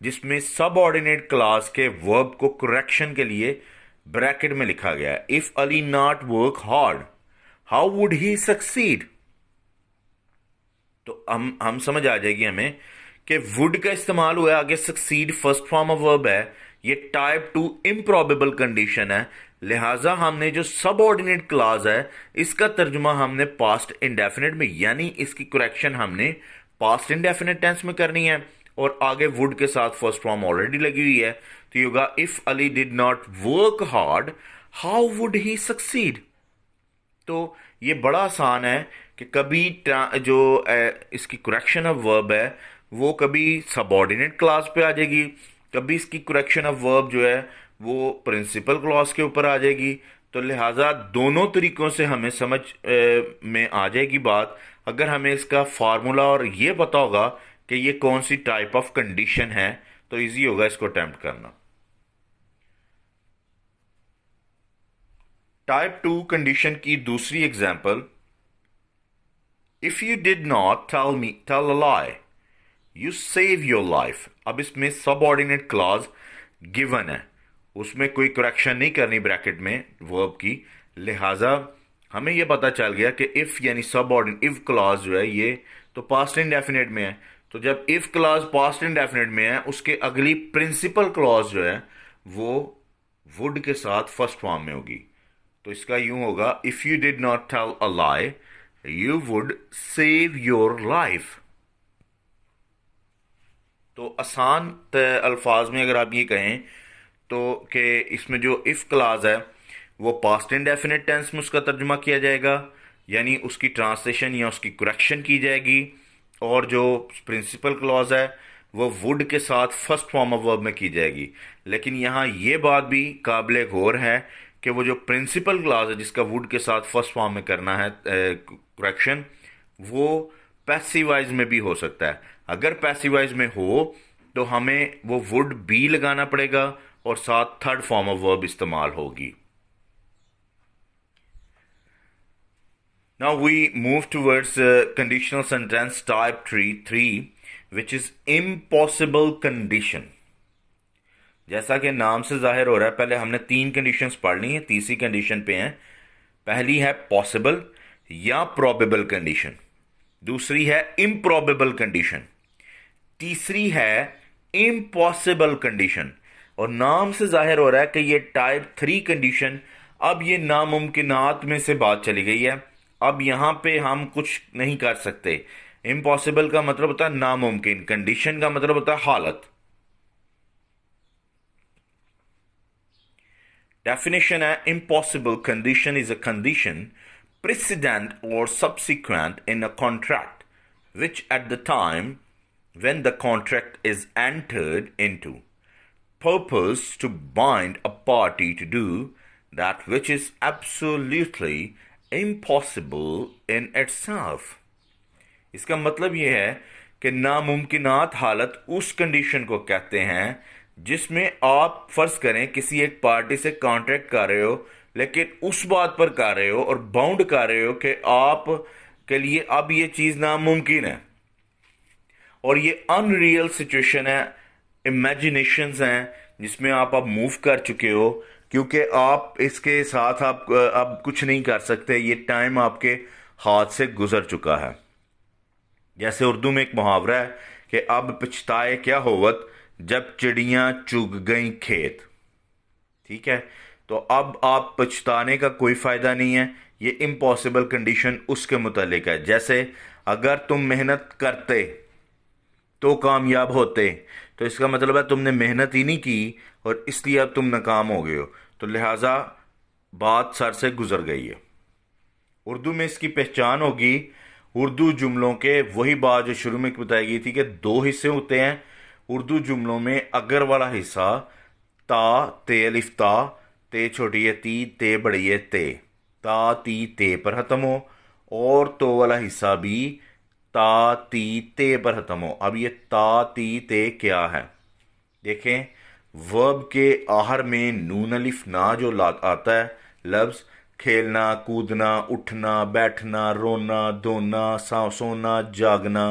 जिसमें सब ऑर्डिनेट क्लास के वर्ब को करेक्शन के लिए ब्रैकेट में लिखा गया है, if Ali not work hard how would he succeed. तो हम समझ आ जाएगी हमें कि वुड का इस्तेमाल हुआ है, आगे succeed first form of verb है। ये टाइप 2 इम्प्रॉबेबल कंडीशन है। लिहाजा हमने जो सब ऑर्डिनेट क्लाज है इसका तर्जुमा हमने पास्ट इंडेफिनिट में, यानी इसकी करेक्शन हमने पास्ट इंडेफिनिट टेंस में करनी है। और आगे वुड के साथ फर्स्ट फॉर्म ऑलरेडी लगी हुई है, तो ये होगा if Ali did not work hard how would he succeed. तो ये बड़ा आसान है कि कभी जो इसकी करेक्शन ऑफ वर्ब है वो कभी सबऑर्डिनेट क्लास पे आ जाएगी, कभी इसकी करेक्शन ऑफ वर्ब जो है वो प्रिंसिपल क्लॉज के ऊपर आ जाएगी। तो लिहाजा दोनों तरीकों से हमें समझ में आ जाएगी बात, अगर हमें इसका फार्मूला और ये पता होगा कि ये कौन सी टाइप ऑफ कंडीशन है, तो इजी होगा इसको अटेम्प्ट करना। टाइप 2 कंडीशन की दूसरी example, if you did not tell a lie you save your life. अब इसमें सब ऑर्डिनेट क्लॉज गिवन है, उसमें कोई करेक्शन नहीं करनी ब्रैकेट में वर्ब की। लिहाजा हमें यह पता चल गया कि इफ यानी सब ऑर्डिनेट, इफ क्लॉज जो है ये तो पास्ट इंडेफिनिट में है। तो जब इफ क्लॉज पास्ट इंडेफिनिट में है, उसके अगली प्रिंसिपल क्लॉज जो है वो वुड के साथ फर्स्ट फॉर्म में होगी। तो इसका यूं होगा, if you did not tell a lie you would save your life. तो आसान अल्फाज में अगर आप ये कहें तो कि इसमें जो इफ क्लाज है वो पास्ट इंडेफिनिट टेंस में उसका तर्जुमा किया जाएगा, यानी उसकी ट्रांसलेशन या उसकी करेक्शन की जाएगी। और जो प्रिंसिपल क्लॉज है वो वुड के साथ फर्स्ट फॉर्म ऑफ वर्ब में की जाएगी। लेकिन यहाँ ये बात भी काबिल गौर है कि वो जो प्रिंसिपल क्लॉज है जिसका वुड के साथ फर्स्ट फॉर्म में करना है करेक्शन, वो पैसिवाइज में भी हो सकता है। अगर पैसिवाइज में हो तो हमें वो वुड बी लगाना पड़ेगा और साथ थर्ड फॉर्म ऑफ वर्ब इस्तेमाल होगी। Now we move towards conditional sentence type 3 which is impossible condition। जैसा कि नाम से जाहिर हो रहा है, पहले हमने तीन कंडीशंस पढ़ ली हैं, तीसरी कंडीशन पे हैं। पहली है पॉसिबल या प्रोबेबल कंडीशन, दूसरी है इम्प्रॉबेबल कंडीशन, तीसरी है इम्पॉसिबल कंडीशन। और नाम से जाहिर हो रहा है कि ये टाइप 3 कंडीशन, अब ये नामुमकिनात में से बात चली गई है। अब यहां पे हम कुछ नहीं कर सकते। इम्पॉसिबल का मतलब होता है नामुमकिन, कंडीशन का मतलब होता है हालत। डेफिनेशन है impossible condition is a condition precedent or subsequent in a contract which at the time when the contract is entered into purpose to bind a party to do that which is absolutely impossible in itself। इसका मतलब यह है कि नामुमकिनात हालत उस कंडीशन को कहते हैं जिसमें आप फर्ज करें किसी एक पार्टी से कॉन्ट्रैक्ट कर रहे हो, लेकिन उस बात पर कर रहे हो और बाउंड कर रहे हो कि आप के लिए अब ये चीज नामुमकिन है, और ये अनरियल सिचुएशन है, इमेजिनेशंस हैं जिसमें आप अब मूव कर चुके हो, क्योंकि आप इसके साथ आप अब कुछ नहीं कर सकते, ये टाइम आपके हाथ से गुजर चुका है। जैसे उर्दू में एक मुहावरा है कि अब पछताए क्या होवत जब चिड़ियां चुग गई खेत। ठीक है, तो अब आप पछताने का कोई फायदा नहीं है। ये इम्पॉसिबल कंडीशन उसके मुतालिक है। जैसे अगर तुम मेहनत करते तो कामयाब होते, तो इसका मतलब है तुमने मेहनत ही नहीं की और इसलिए अब तुम नाकाम हो गए हो, तो लिहाजा बात सर से गुजर गई है। उर्दू में इसकी पहचान होगी उर्दू जुमलों के वही बात जो शुरू में बताई गई थी कि दो हिस्से होते हैं उर्दू जुमलों में। अगर वाला हिस्सा ता ते अलिफ ता, ते छोटी है ती, ते बड़ी है ते, ता ती ते पर खत्म हो, और तो वाला हिस्सा भी ता ती ते पर खत्म हो। अब ये ता ती ते क्या है? देखें, वर्ब के आखिर में नून अलिफ ना जो आता है लफ्ज, खेलना कूदना उठना बैठना रोना धोना सोना जागना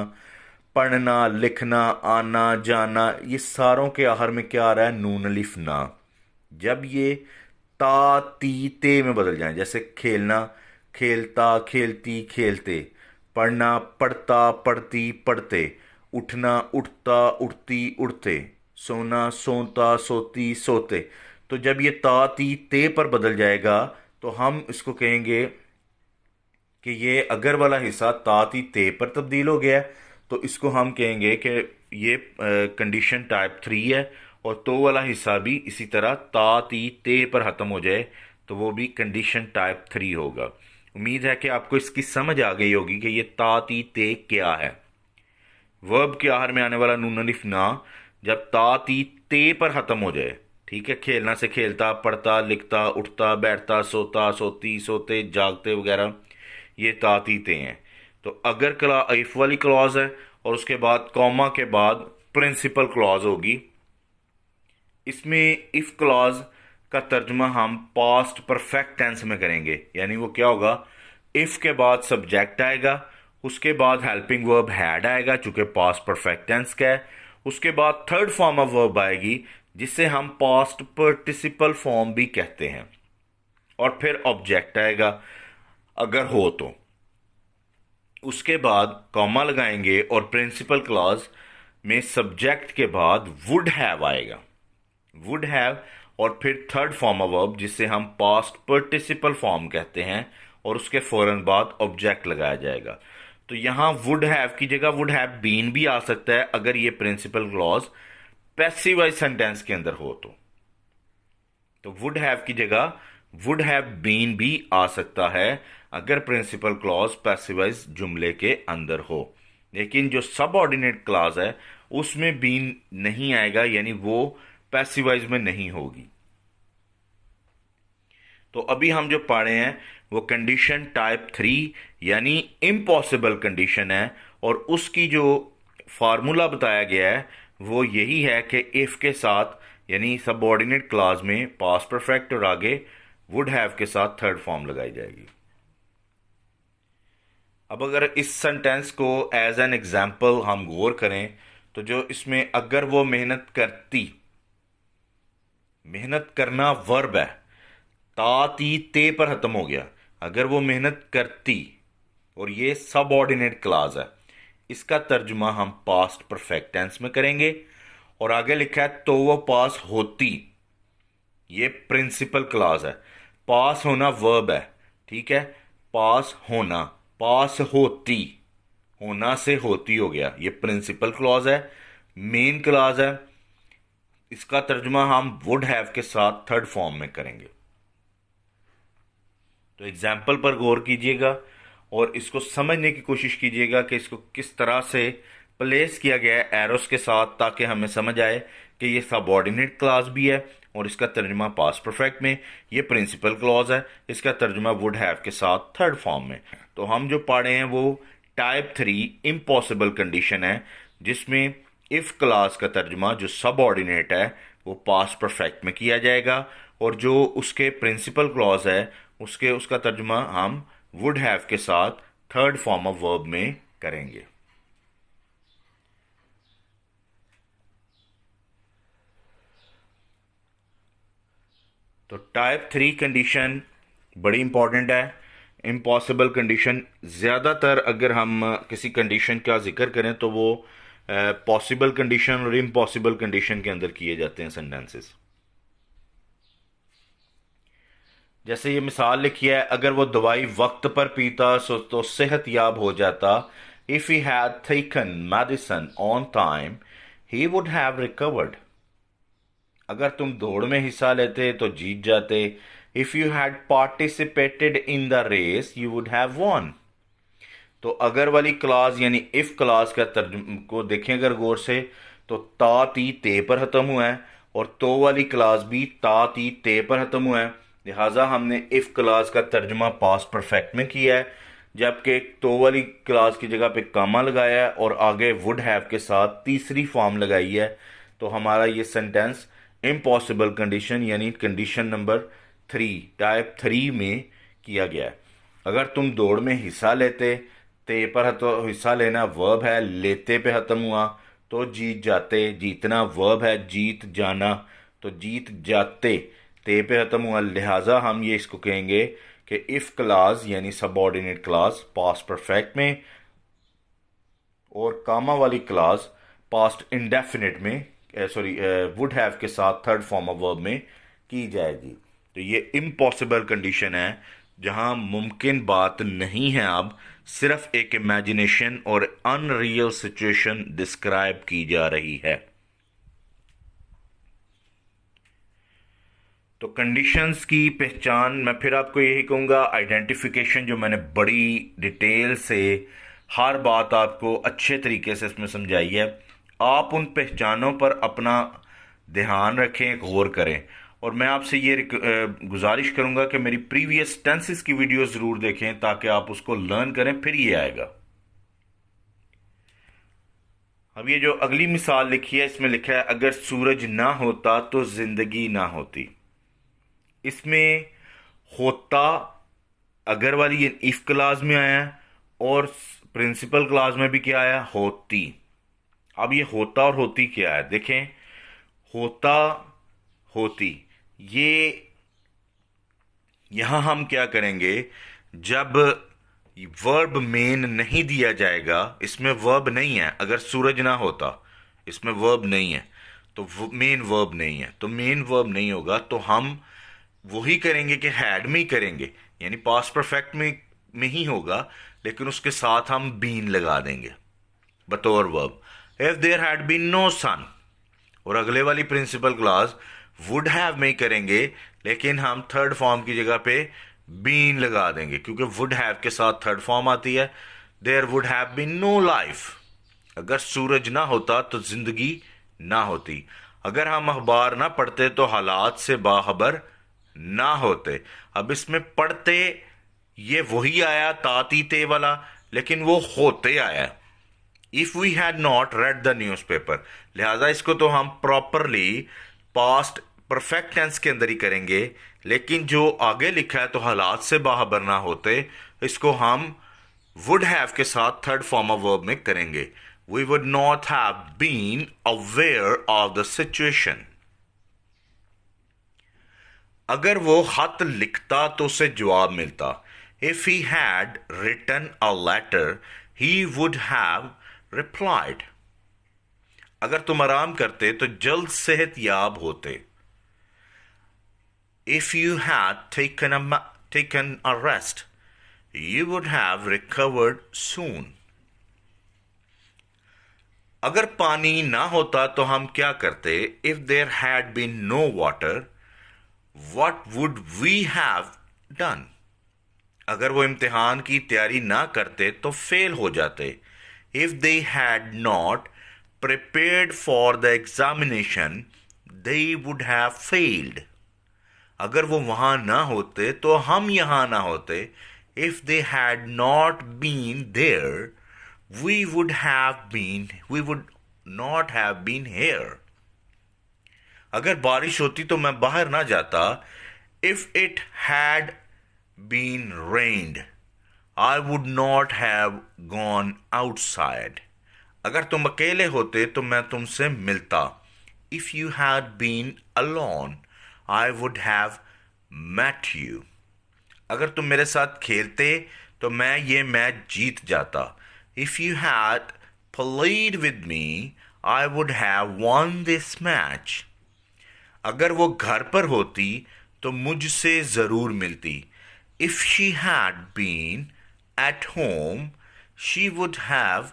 पढ़ना लिखना आना जाना, ये सारों के आखिर में क्या आ रहा है? नून अलिफ ना। जब ये ता ती ते में बदल जाए, जैसे खेलना खेलता खेलती खेलते, पढ़ना पढ़ता पढ़ती पढ़ते, उठना उठता उठती उठते, सोना सोता सोती सोते, तो जब ये ता ती ते पर बदल जाएगा तो हम इसको कहेंगे कि ये अगर वाला हिस्सा ता ती ते पर तब्दील हो गया है, तो इसको हम कहेंगे कि ये कंडीशन टाइप 3 है। और तो वाला हिस्सा भी इसी तरह ता ती ते पर खत्म हो जाए तो वो भी कंडीशन टाइप 3 होगा। उम्मीद है कि आपको इसकी समझ आ गई होगी कि ये ता ती ते क्या है। वर्ब के आखिर में आने वाला नून अलिफ ना जब ता ती ते पर खत्म हो जाए, ठीक है, खेलना से खेलता पढ़ता लिखता उठता बैठता सोता सोती सोते जागते वगैरह, ये ता ती ते हैं। तो अगर क्ला इफ वाली क्लॉज है और उसके बाद कॉमा के बाद प्रिंसिपल क्लॉज होगी। इसमें इफ क्लॉज का तर्जुमा हम पास्ट परफेक्ट टेंस में करेंगे, यानी वो क्या होगा? इफ के बाद सब्जेक्ट आएगा, उसके बाद हेल्पिंग वर्ब हैड आएगा चूंकि पास्ट परफेक्ट टेंस का है, उसके बाद थर्ड फॉर्म ऑफ वर्ब आएगी जिसे हम पास्ट पार्टिसिपल फॉर्म भी कहते हैं, और फिर ऑब्जेक्ट आएगा अगर हो तो। उसके बाद कॉमा लगाएंगे और प्रिंसिपल क्लॉज में सब्जेक्ट के बाद वुड हैव आएगा, वुड हैव, और फिर थर्ड फॉर्म ऑफ वर्ब जिसे हम पास्ट पार्टिसिपल फॉर्म कहते हैं, और उसके फौरन बाद ऑब्जेक्ट लगाया जाएगा। तो यहां वुड हैव की जगह वुड हैव बीन भी आ सकता है अगर ये principal clause passive voice sentence के अंदर हो तो वुड हैव की जगह वुड हैव बीन भी आ सकता है अगर प्रिंसिपल क्लॉज पैसिव वॉइस जुमले के अंदर हो। लेकिन जो सबऑर्डिनेट क्लॉज है उसमें बीन नहीं आएगा, यानी वो पैसिव वॉइस में नहीं होगी। तो अभी हम जो पढ़ रहे हैं वो कंडीशन टाइप 3 यानी इम्पॉसिबल कंडीशन है, और उसकी जो फार्मूला बताया गया है वो यही है कि इफ के साथ यानी सबऑर्डिनेट क्लॉज में पास्ट परफेक्ट और आगे वुड हैव के साथ थर्ड फॉर्म लगाई जाएगी। अब अगर इस सेंटेंस को एज एन एग्जाम्पल हम गौर करें तो जो इसमें अगर वो मेहनत करती, मेहनत करना वर्ब है, ता ती ते पर खत्म हो गया। अगर वो मेहनत करती, और ये सबऑर्डिनेट क्लास है, इसका तर्जुमा हम पास्ट परफेक्ट टेंस में करेंगे। और आगे लिखा है तो वो पास होती, ये प्रिंसिपल क्लास है। पास होना वर्ब है, ठीक है, पास होना, पास होती, होना से होती हो गया, ये प्रिंसिपल क्लॉज है, मेन क्लॉज है। इसका तर्जुमा हम वुड हैव के साथ थर्ड फॉर्म में करेंगे। तो एग्जाम्पल पर गौर कीजिएगा और इसको समझने की कोशिश कीजिएगा कि इसको किस तरह से प्लेस किया गया है एरोस के साथ, ताकि हमें समझ आए कि ये सबऑर्डिनेट क्लॉज भी है और इसका तर्जुमा पास्ट परफेक्ट में, ये प्रिंसिपल क्लॉज है, इसका तर्जुमा वुड हैव के साथ थर्ड फॉर्म में। तो हम जो पढ़े हैं वो टाइप 3 इम्पॉसिबल कंडीशन है, जिसमें इफ क्लास का तर्जुमा जो सबऑर्डिनेट है वो पास्ट परफेक्ट में किया जाएगा, और जो उसके प्रिंसिपल क्लॉज है उसका तर्जुमा हम वुड हैव के साथ थर्ड फॉर्म ऑफ वर्ब में करेंगे। तो टाइप 3 कंडीशन बड़ी इंपॉर्टेंट है। इम्पॉसिबल कंडीशन ज़्यादातर अगर हम किसी कंडीशन का जिक्र करें तो वो पॉसिबल कंडीशन और इम्पॉसिबल कंडीशन के अंदर किए जाते हैं सेंटेंसेस। जैसे ये मिसाल लिखी है, अगर वो दवाई वक्त पर पीता तो सेहत याब हो जाता। If he had taken medicine on time he would have recovered. अगर तुम दौड़ में हिस्सा लेते तो जीत जाते। If you had participated in the race you would have won. तो अगर वाली क्लास यानी इफ क्लास का तर्जुम को देखें अगर गौर से, तो ता ती ते पर खत्म हुआ है, और तो वाली क्लास भी ता ती ते पर खत्म हुआ है। लिहाजा हमने इफ क्लास का तर्जुमा पास्ट परफेक्ट में किया है, जबकि तो वाली क्लास की जगह पे कामा लगाया है और आगे वुड हैव के साथ तीसरी फॉर्म लगाई है। तो हमारा ये सेंटेंस इम्पॉसिबल कंडीशन यानी कंडीशन नंबर 3 टाइप 3 में किया गया है। अगर तुम दौड़ में हिस्सा लेते, ते पर तो हिस्सा लेना वर्ब है, लेते पे खत्म हुआ तो जीत जाते। जीतना वर्ब है, जीत जाना तो जीत जाते, ते पे खत्म हुआ। लिहाजा हम ये इसको कहेंगे कि इफ क्लास यानी सबऑर्डिनेट क्लास पास्ट परफेक्ट में, और कामा वाली क्लास पास्ट इंडेफिनिट में, सॉरी वुड हैव के साथ थर्ड फॉर्म ऑफ वर्ब में की जाएगी। तो ये इम्पॉसिबल कंडीशन है जहां मुमकिन बात नहीं है, अब सिर्फ एक इमेजिनेशन और अनरियल सिचुएशन डिस्क्राइब की जा रही है। तो कंडीशंस की पहचान मैं फिर आपको यही कहूंगा, आइडेंटिफिकेशन जो मैंने बड़ी डिटेल से हर बात आपको अच्छे तरीके से इसमें समझाई है, आप उन पहचानों पर अपना ध्यान रखें, गौर करें। और मैं आपसे ये गुजारिश करूंगा कि मेरी प्रीवियस टेंसेस की वीडियो जरूर देखें ताकि आप उसको लर्न करें, फिर ये आएगा। अब ये जो अगली मिसाल लिखी है इसमें लिखा है अगर सूरज ना होता तो जिंदगी ना होती। इसमें होता अगर वाली ये इफ क्लास में आया है और प्रिंसिपल क्लास में भी क्या आया, होती। अब ये होता और होती क्या है देखें, होता होती, ये यहां हम क्या करेंगे, जब वर्ब मेन नहीं दिया जाएगा, इसमें वर्ब नहीं है, अगर सूरज ना होता इसमें वर्ब नहीं है तो मेन वर्ब नहीं है, तो मेन वर्ब नहीं होगा तो हम वही करेंगे कि हैड में ही करेंगे, यानी पास्ट परफेक्ट में ही होगा, लेकिन उसके साथ हम बीन लगा देंगे बतौर verb. If there had been no son, और अगले वाली प्रिंसिपल क्लास वुड हैव में ही करेंगे, लेकिन हम थर्ड फॉर्म की जगह पे बीन लगा देंगे क्योंकि वुड हैव के साथ थर्ड फॉर्म आती है। There would have been no life, अगर सूरज ना होता तो जिंदगी ना होती। अगर हम अखबार ना पढ़ते तो हालात से बाखबर ना होते। अब इसमें पढ़ते ये वही आया ताती ते वाला, लेकिन वो होते आया। If we had not read the newspaper, लिहाजा इसको तो हम प्रॉपरली पास्ट परफेक्ट टेंस के अंदर ही करेंगे, लेकिन जो आगे लिखा है तो हालात से बाखबर ना होते, इसको हम वुड हैव के साथ थर्ड फॉर्म ऑफ वर्ब में करेंगे। We would not have been aware of the situation. अगर वो खत लिखता तो उसे जवाब मिलता। If he had written a letter he would have replied. अगर तुम आराम करते तो जल्द सेहतयाब होते। If you had taken a rest you would have recovered soon. अगर पानी ना होता तो हम क्या करते? If there had been no water, what would we have done? अगर वो इम्तिहान की तैयारी ना करते तो फेल हो जाते। If they had not prepared for the examination, they would have failed. अगर वो वहां ना होते तो हम यहां ना होते। If they had not been there, we would not have been here. अगर बारिश होती तो मैं बाहर ना जाता। If it had been rained, I would not have gone outside. अगर तुम अकेले होते तो मैं तुमसे मिलता। If you had been alone, I would have met you. अगर तुम मेरे साथ खेलते तो मैं ये मैच जीत जाता। If you had played with me, I would have won this match. अगर वो घर पर होती तो मुझसे जरूर मिलती। If she had been at home, she would have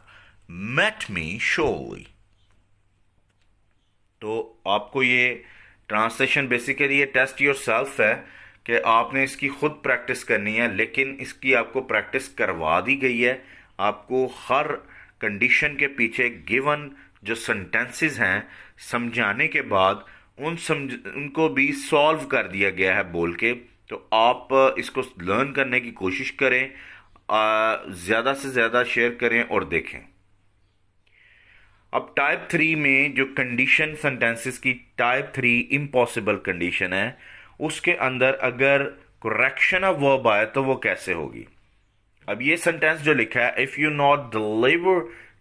met me surely. तो आपको ये ट्रांसलेशन बेसिकली ये टेस्ट योर सेल्फ है कि आपने इसकी खुद प्रैक्टिस करनी है, लेकिन इसकी आपको प्रैक्टिस करवा दी गई है। आपको हर कंडीशन के पीछे गिवन जो सेंटेंसेस हैं समझाने के बाद उनको भी सॉल्व कर दिया गया है बोल के। तो आप इसको लर्न करने की कोशिश करें, ज़्यादा से ज़्यादा शेयर करें और देखें। अब टाइप 3 में जो कंडीशन सेंटेंसेस की टाइप 3 इम्पॉसिबल कंडीशन है, उसके अंदर अगर करेक्शन ऑफ वर्ब आए तो वो कैसे होगी। अब ये सेंटेंस जो लिखा है, if you not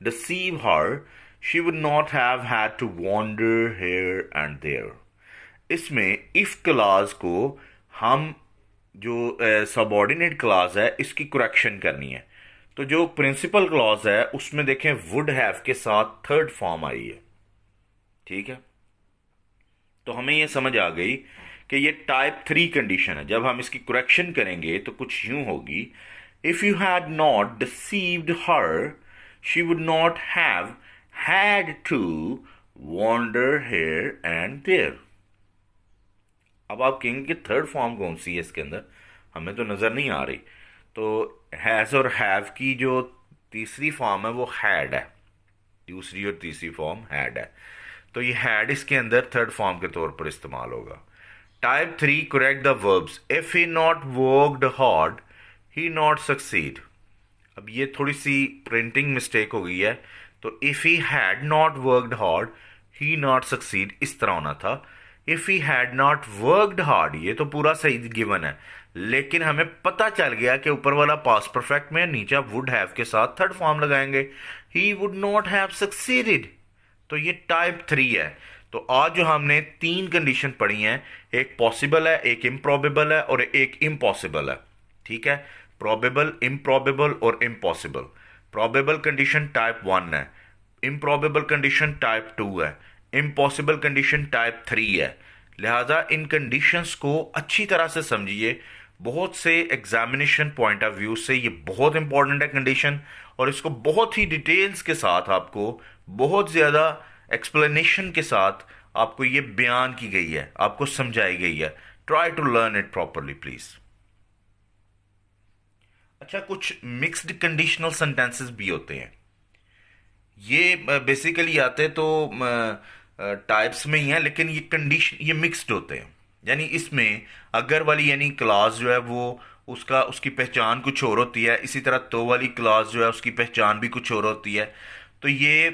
deceive her she would not have had to wander here and there. इसमें इफ क्लास को हम जो सबऑर्डिनेट क्लास है इसकी करेक्शन करनी है। तो जो प्रिंसिपल क्लॉज है उसमें देखें वुड हैव के साथ थर्ड फॉर्म आई है। ठीक है, तो हमें यह समझ आ गई कि ये टाइप 3 कंडीशन है। जब हम इसकी करेक्शन करेंगे तो कुछ यूं होगी, if you had not deceived her she would not have had to wander here and there. अब आप कहेंगे कि थर्ड फॉर्म कौन सी है इसके अंदर, हमें तो नजर नहीं आ रही। तो हैज और हैव की जो तीसरी फॉर्म है वो हैड है, दूसरी और तीसरी फॉर्म हैड है। तो ये हैड इसके अंदर थर्ड फॉर्म के तौर पर इस्तेमाल होगा। Type 3 correct the verbs. If he not worked hard he not succeed. अब ये थोड़ी सी प्रिंटिंग मिस्टेक हो गई है। तो if he had not worked hard he not succeed इस तरह होना था। If he had not worked hard ये तो पूरा सही गिवन है, लेकिन हमें पता चल गया कि ऊपर वाला पास्ट परफेक्ट में नीचे वुड हैव के साथ थर्ड फॉर्म लगाएंगे। ही वुड नॉट हैव सक्सीडेड। तो ये टाइप 3 है। तो आज जो हमने 3 कंडीशन पढ़ी हैं, एक पॉसिबल है, एक इम्प्रॉबेबल है और एक इम्पॉसिबल है। ठीक है, प्रोबेबल, इम्प्रॉबेबल और इम्पॉसिबल। प्रोबेबल कंडीशन टाइप 1 है, इम्प्रॉबेबल कंडीशन टाइप 2 है, इम्पॉसिबल कंडीशन टाइप 3 है। लिहाजा इन कंडीशंस को अच्छी तरह से समझिए। बहुत से एग्जामिनेशन पॉइंट ऑफ व्यू से ये बहुत इंपॉर्टेंट है कंडीशन, और इसको बहुत ही डिटेल्स के साथ आपको बहुत ज़्यादा एक्सप्लेनेशन के साथ आपको ये बयान की गई है, आपको समझाई गई है। Try to learn it properly please. अच्छा, कुछ मिक्स्ड कंडीशनल सेंटेंसेस भी होते हैं। ये बेसिकली आते तो टाइप्स में ही है, लेकिन ये कंडीशन ये मिक्स्ड होते हैं। यानी इसमें अगर वाली यानी क्लास जो है वो उसकी पहचान कुछ और होती है, इसी तरह तो वाली क्लास जो है उसकी पहचान भी कुछ और होती है। तो ये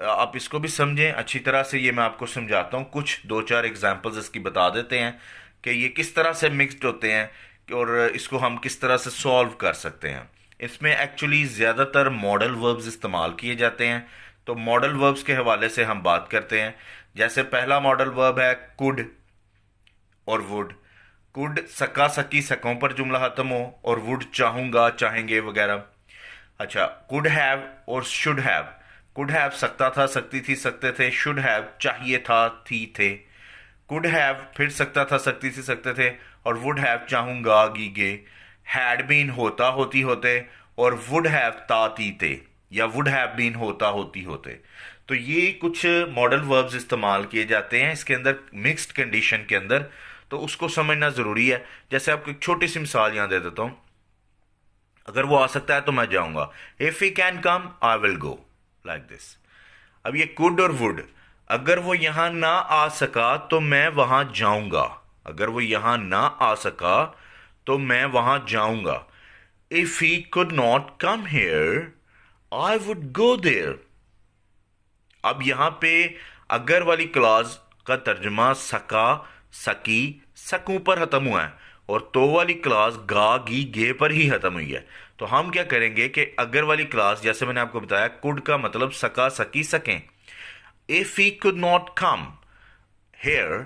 आप इसको भी समझें अच्छी तरह से। ये मैं आपको समझाता हूँ, कुछ 2-4 एग्जांपल्स इसकी बता देते हैं कि ये किस तरह से मिक्स्ड होते हैं और इसको हम किस तरह से सॉल्व कर सकते हैं। इसमें एक्चुअली ज़्यादातर मॉडल वर्ब्स इस्तेमाल किए जाते हैं। तो मॉडल वर्ब्स के हवाले से हम बात करते हैं। जैसे पहला मॉडल वर्ब है कुड। और वुड। कुड सका सकी सकों पर जुमला खत्म हो, और वुड चाहूंगा चाहेंगे वगैरह। अच्छा, कुड हैव और शुड हैव। कुड हैव सकता था सकती थी सकते थे, शुड हैव चाहिए था थी थे। कुड हैव फिर सकता था सकती थी सकते थे, और वुड हैव चाहूंगा गीगे। हैड बीन होता होती होते, और वुड हैव ता ती ते, या वुड हैव बीन होता होती होते। तो ये कुछ मॉडल वर्ब्स इस्तेमाल किए जाते हैं इसके अंदर, मिक्स्ड कंडीशन के अंदर। तो उसको समझना जरूरी है। जैसे आपको एक छोटी सी मिसाल यहां दे देता हूं। अगर वो आ सकता है तो मैं जाऊंगा। If he can come I will go, like this. अब ये कुड और वुड, अगर वो यहां ना आ सका तो मैं वहां जाऊंगा। अगर वो यहां ना आ सका तो मैं वहां जाऊंगा। If he could not come here I would go there. अब यहां पे अगर वाली क्लॉज का तर्जुमा सका सकी सकू पर खत्म हुआ है, और तो वाली क्लॉज गा गी गे पर ही खत्म हुई है। तो हम क्या करेंगे कि अगर वाली क्लॉज, जैसे मैंने आपको बताया, कुड का मतलब सका सकी सकें। If he could not come here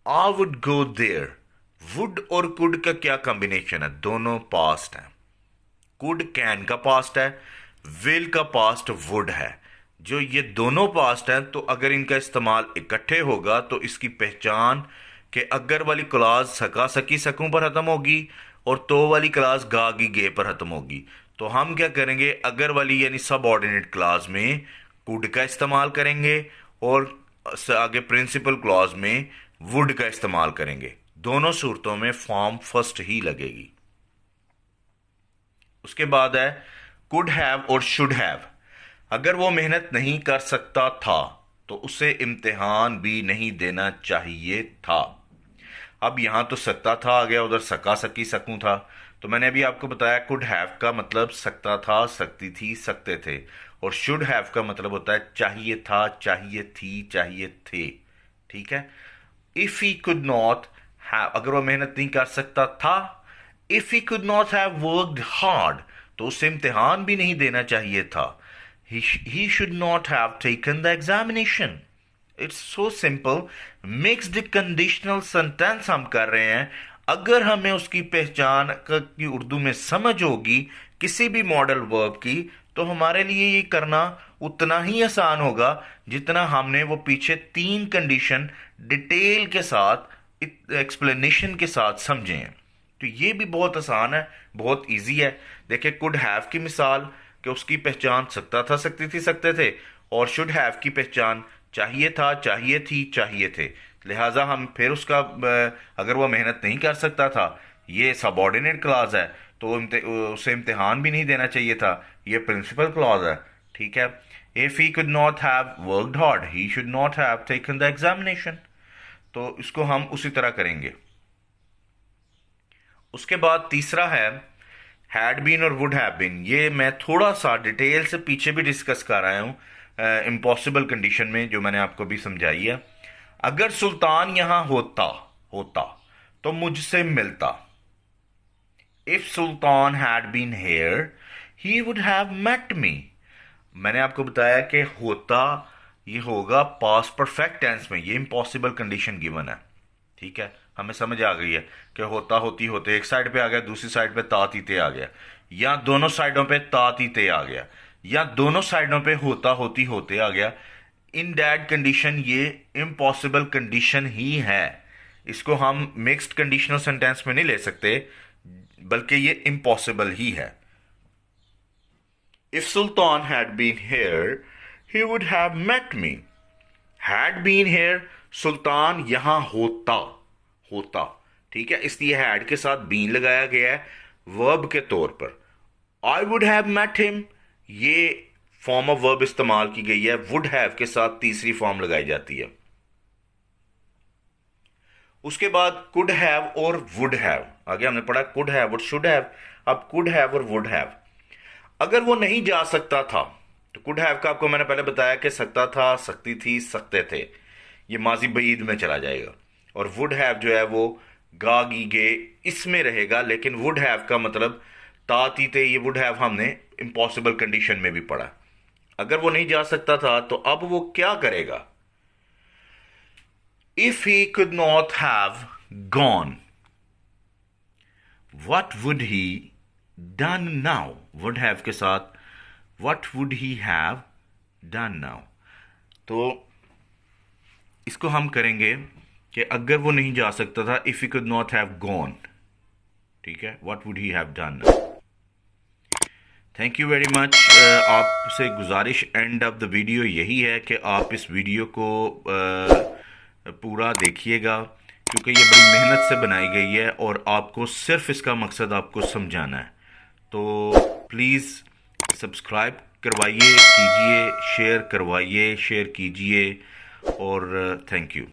I would go there. Would और कुड का क्या कॉम्बिनेशन है? दोनों पास्ट है। कुड कैन का पास्ट है, विल का पास्ट वुड है। जो ये दोनों पास्ट हैं, तो अगर इनका इस्तेमाल इकट्ठे होगा तो इसकी पहचान कि अगर वाली क्लास सका सकी सकूं पर खत्म होगी, और तो वाली क्लास गा गी गे पर खत्म होगी। तो हम क्या करेंगे, अगर वाली यानी सब ऑर्डिनेट क्लास में कुड का इस्तेमाल करेंगे, और आगे प्रिंसिपल क्लॉज में वुड का इस्तेमाल करेंगे। दोनों सूरतों में फॉर्म फर्स्ट ही लगेगी। उसके बाद है कुड हैव और शुड हैव। अगर वो मेहनत नहीं कर सकता था तो उसे इम्तिहान भी नहीं देना चाहिए था। अब यहां तो सकता था आ गया, उधर सका सकी सकूं था। तो मैंने अभी आपको बताया कुड हैव का मतलब सकता था सकती थी सकते थे, और शुड हैव का मतलब होता है चाहिए था चाहिए थी चाहिए थे। ठीक है। If he could not have, अगर वो मेहनत नहीं कर सकता था, if he could not have worked hard, तो उसे इम्तिहान भी नहीं देना चाहिए था। he should not have taken the examination. It's so simple. Mixed conditional sentence हम कर रहे हैं। अगर हमें उसकी पहचान की उर्दू में समझ होगी किसी भी मॉडल वर्ब की, तो हमारे लिए ये करना उतना ही आसान होगा जितना हमने वो पीछे 3 कंडीशन डिटेल के साथ एक्सप्लेनेशन के साथ समझे हैं। तो ये भी बहुत आसान है, बहुत इजी है। देखिए, कुड हैव की मिसाल कि उसकी पहचान सकता था सकती थी सकते थे, और शुड हैव की पहचान चाहिए था चाहिए थी चाहिए थे। लिहाजा हम फिर उसका अगर वह मेहनत नहीं कर सकता था, ये सबऑर्डिनेट क्लॉज है, तो उसे इम्तिहान भी नहीं देना चाहिए था, ये प्रिंसिपल क्लॉज है। ठीक है। If he could not have worked hard he should not have taken the examination. तो इसको हम उसी तरह करेंगे। उसके बाद तीसरा है हैड बीन और वुड हैव बीन। ये मैं थोड़ा सा डिटेल से पीछे भी डिस्कस कर रहा हूं इम्पॉसिबल कंडीशन में, जो मैंने आपको भी समझाई है। अगर सुल्तान यहां होता होता तो मुझसे मिलता। If Sultan had been here he would have met me. मैंने आपको बताया कि होता ये होगा पास्ट परफेक्ट टेंस में, ये इम्पॉसिबल कंडीशन गिवन है। ठीक है, हमें समझ आ गई है कि होता होती होते एक साइड पे आ गया, दूसरी साइड पे तातीते आ गया, या दोनों साइडों पे तातीते आ गया, या दोनों साइडों पे होता होती होते आ गया। इन दैट कंडीशन ये इम्पॉसिबल कंडीशन ही है। इसको हम मिक्स्ड कंडीशनल सेंटेंस में नहीं ले सकते, बल्कि ये इम्पॉसिबल ही है। If Sultan had been here he would have met me. Had been here, Sultan यहां होता होता। ठीक है, इसलिए हैड के साथ बीन लगाया गया है वर्ब के तौर पर। I would have met him, ये फॉर्म ऑफ वर्ब इस्तेमाल की गई है। वुड हैव के साथ तीसरी फॉर्म लगाई जाती है। उसके बाद कुड हैव और वुड हैव। आगे हमने पढ़ा कुड हैव और शुड हैव, अब कुड हैव और वुड हैव। अगर वो नहीं जा सकता था तो कुड हैव का आपको मैंने पहले बताया कि सकता था सकती थी सकते थे, ये माजी बईद में चला जाएगा। और वुड हैव जो है वो गा गी गे इसमें रहेगा, लेकिन वुड हैव का मतलब तातीते, ये वुड हैव हमने इम्पॉसिबल कंडीशन में भी पढ़ा। अगर वो नहीं जा सकता था तो अब वो क्या करेगा? If he could not have gone. What would he done now? Would have के साथ what would he have done now? तो इसको हम करेंगे कि अगर वो नहीं जा सकता था, if he could not have gone, ठीक है, what would he have done now? Thank you very much. आपसे गुजारिश एंड ऑफ द वीडियो यही है कि आप इस वीडियो को पूरा देखिएगा, क्योंकि ये बड़ी मेहनत से बनाई गई है और आपको सिर्फ इसका मकसद आपको समझाना है। तो प्लीज़ सब्सक्राइब करवाइए, कीजिए, शेयर करवाइए, शेयर कीजिए, और थैंक यू।